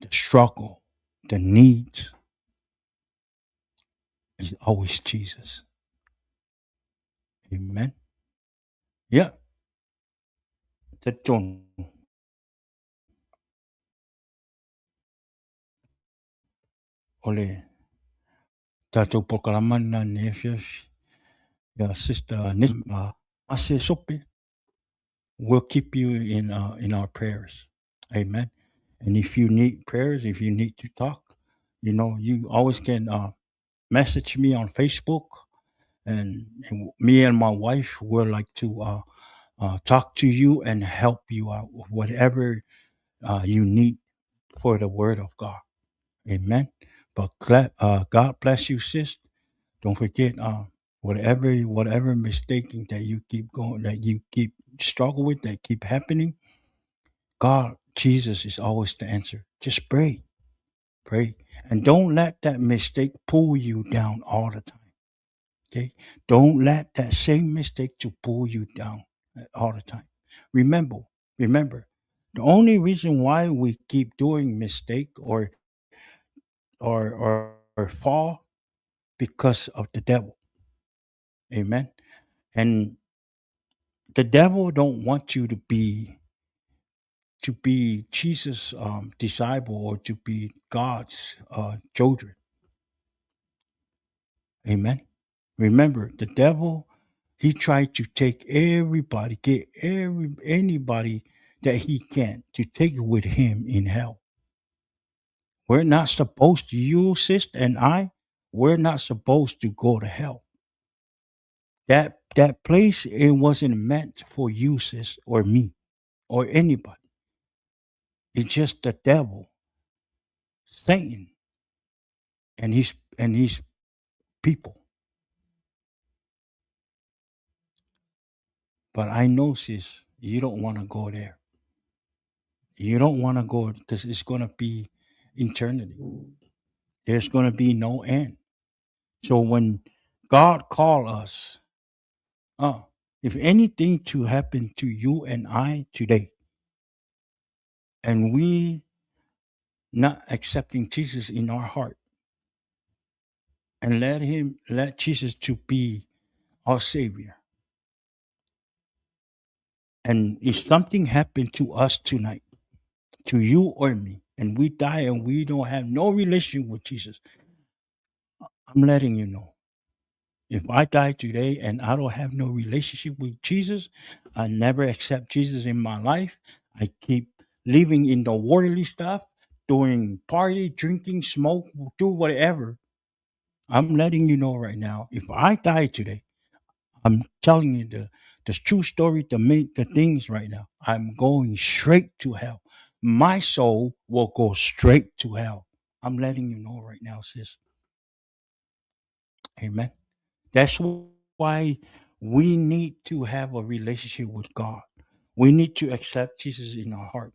The struggle, the needs is always Jesus. Amen. Yeah. Tetong. Ole. Tato pokalaman na nefesh. Ya sister Nim. Ase sope. We'll keep you in our prayers. Amen. And if you need prayers, if you need to talk, you always can message me on Facebook, and me and my wife would like to talk to you and help you out with whatever you need for the Word of God. Amen. But God bless you, sis. Don't forget, whatever mistaking that you keep going, that you keep struggle with, that keep happening. God, Jesus is always the answer. Just pray, pray, and don't let that mistake pull you down all the time. Okay, don't let that same mistake to pull you down all the time. Remember, remember, the only reason why we keep doing mistake or fall because of the devil. Amen. And the devil don't want you to be Jesus' disciple or to be God's children. Amen. Remember, the devil, he tried to take everybody, get anybody that he can to take it with him in hell. We're not supposed to, you, sister, and I, we're not supposed to go to hell. That place, it wasn't meant for you, sis, or me, or anybody. It's just the devil, Satan, and his people. But I know, sis, you don't want to go there. You don't want to go because it's going to be eternity. There's going to be no end. So when God called us, uh, if anything to happen to you and I today, and we not accepting Jesus in our heart and let Jesus to be our Savior. And if something happened to us tonight, to you or me, and we die and we don't have no relation with Jesus, I'm letting you know. If I die today and I don't have no relationship with Jesus, I never accept Jesus in my life. I keep living in the worldly stuff, doing party, drinking, smoke, do whatever. I'm letting you know right now. If I die today, I'm telling you the true story, the things right now. I'm going straight to hell. My soul will go straight to hell. I'm letting you know right now, sis. Amen. That's why we need to have a relationship with God. We need to accept Jesus in our heart.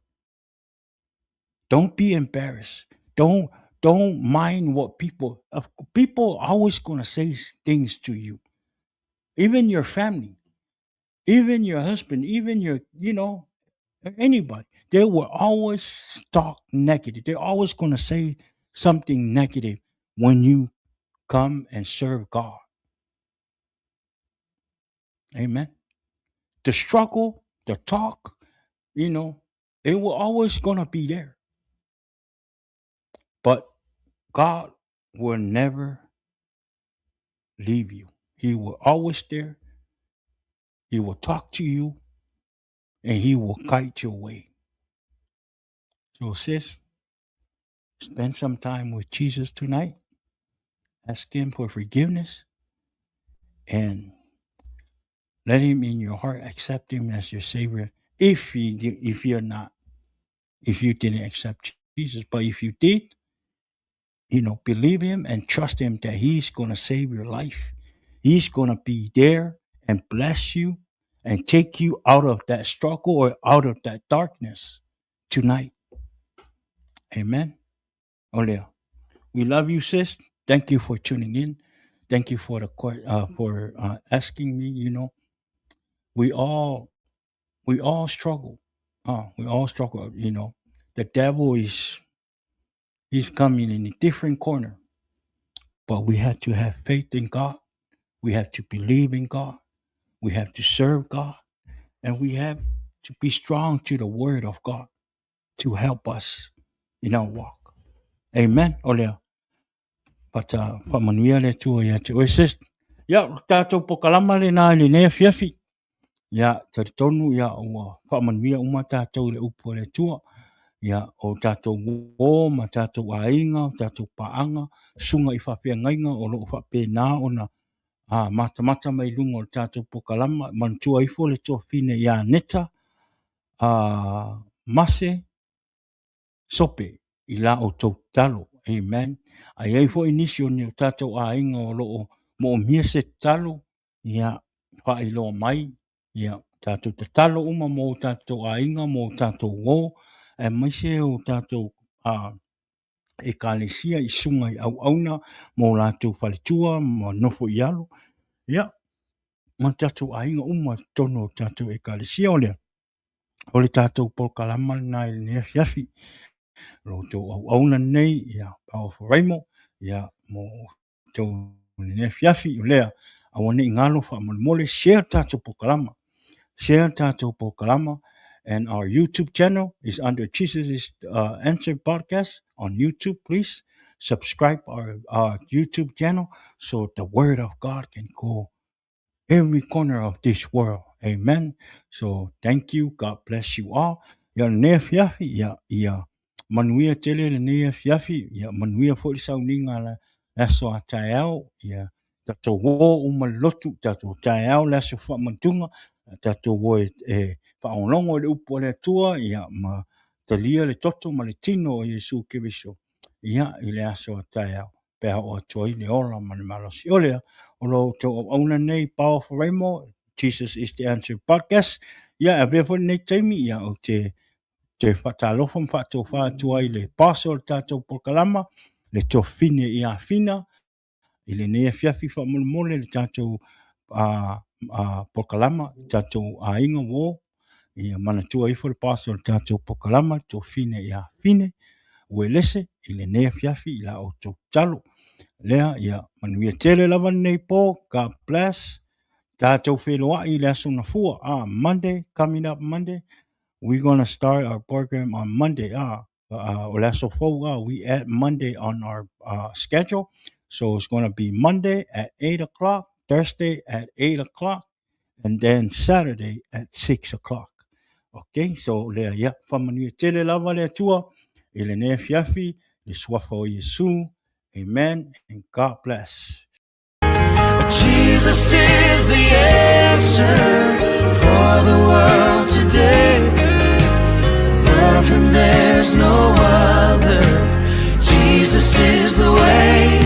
Don't be embarrassed. Don't don't mind what people always gonna say things to you. Even your family, even your husband, even your anybody. They will always talk negative. They're always gonna say something negative when you come and serve God. Amen. The struggle, the talk, it will always gonna be there. But God will never leave you. He will always there. He will talk to you and he will guide your way. So sis, spend some time with Jesus tonight. Ask him for forgiveness and let him in your heart. Accept him as your savior. If you didn't accept Jesus, but if you did, believe him and trust him that he's going to save your life. He's going to be there and bless you and take you out of that struggle or out of that darkness tonight. Amen. Olea. We love you, sis. Thank you for tuning in. Thank you for asking me. We all we all struggle. We all struggle. The devil he's coming in a different corner, but we have to have faith in God. We have to believe in God. We have to serve God. And we have to be strong to the word of God to help us in our walk. Amen. Olea. Manuia le tua ya te oeses. Ya, tātou pokalama le nā le nea fiafi. Ya, taritonu ya ua. Manuia uma tātou le upo le tua. Ya, o tātou o, ma tātou ainga, o tātou paanga, sunga i whapea ngainga, o lo whapea nā o na mata mai lunga o tātou pokalama, mantua ifo le toa fine ya neta, mase, sope, i la o tau talo. Amen. Ai ai fo inisio ni o tātou a inga o loo mo o mia se talo, ia wha i loa mai, ia tātou te talo uma mo o tātou a inga mo o tātou o, e maise o tātou e kālesia i sunga i auauna mo o lātou whalitua, mo nofo i alo. Ia, ma tātou a inga uma tono o tātou e kālesia o lea. O le tātou polkalama na i nea fiafi. Roto auauna nei, ia pao Faraimo, ia mo tau nea fiafi o lea. Awane i ngalo wha mole share tātou polkalama. Share tātou polkalama. And our YouTube channel is under Jesus' Answer Podcast on YouTube. Please subscribe our YouTube channel so the word of God can go every corner of this world. Amen. So thank you. God bless you all. Ya nea fiafi, ya manuia tele le nea fiafi, ya manuia fo i sauninga la so a tae au, ya tato wo umalotu, tato tae au la so wha mantunga, tato wo whaonongo le upo le tua, ya ma talia le toto ma le tino o Iesu Keriso. Ya i le aso a tae au. Pea o atoi le ola ma le malosi olea. Olo to auna nei pao Faraimo, Jesus is the Answer Podcast. Ya, a befo nei taimi, ya o te whatalofam whato whatua i le paso le tātou pokalama, le to fine i a fina, i le nea fiafi whamole le tātou pokalama, tātou a inga wo, ia manatua ifo le paso le tatou pokalama le tofine ia fine ue lese i le nea fiafi i la o tau talo lea ia manuia tele lava nei po God bless tatou wheloa i le aso na fua Monday coming up Monday we're going to start our program on Monday o le aso fou we add Monday on our schedule so it's going to be Monday at 8 o'clock Thursday at 8 o'clock and then Saturday at 6 o'clock. Okay, so lea ia whamanuia tele lava lea tua i le nea fiafi le suafa o Iesu. Amen and God bless. Jesus is the answer for the world today. Above him there's no other. Jesus is the way.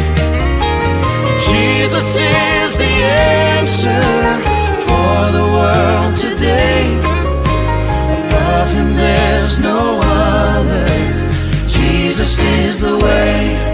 Jesus is the answer for the world today. Above him there's no other. Jesus is the way.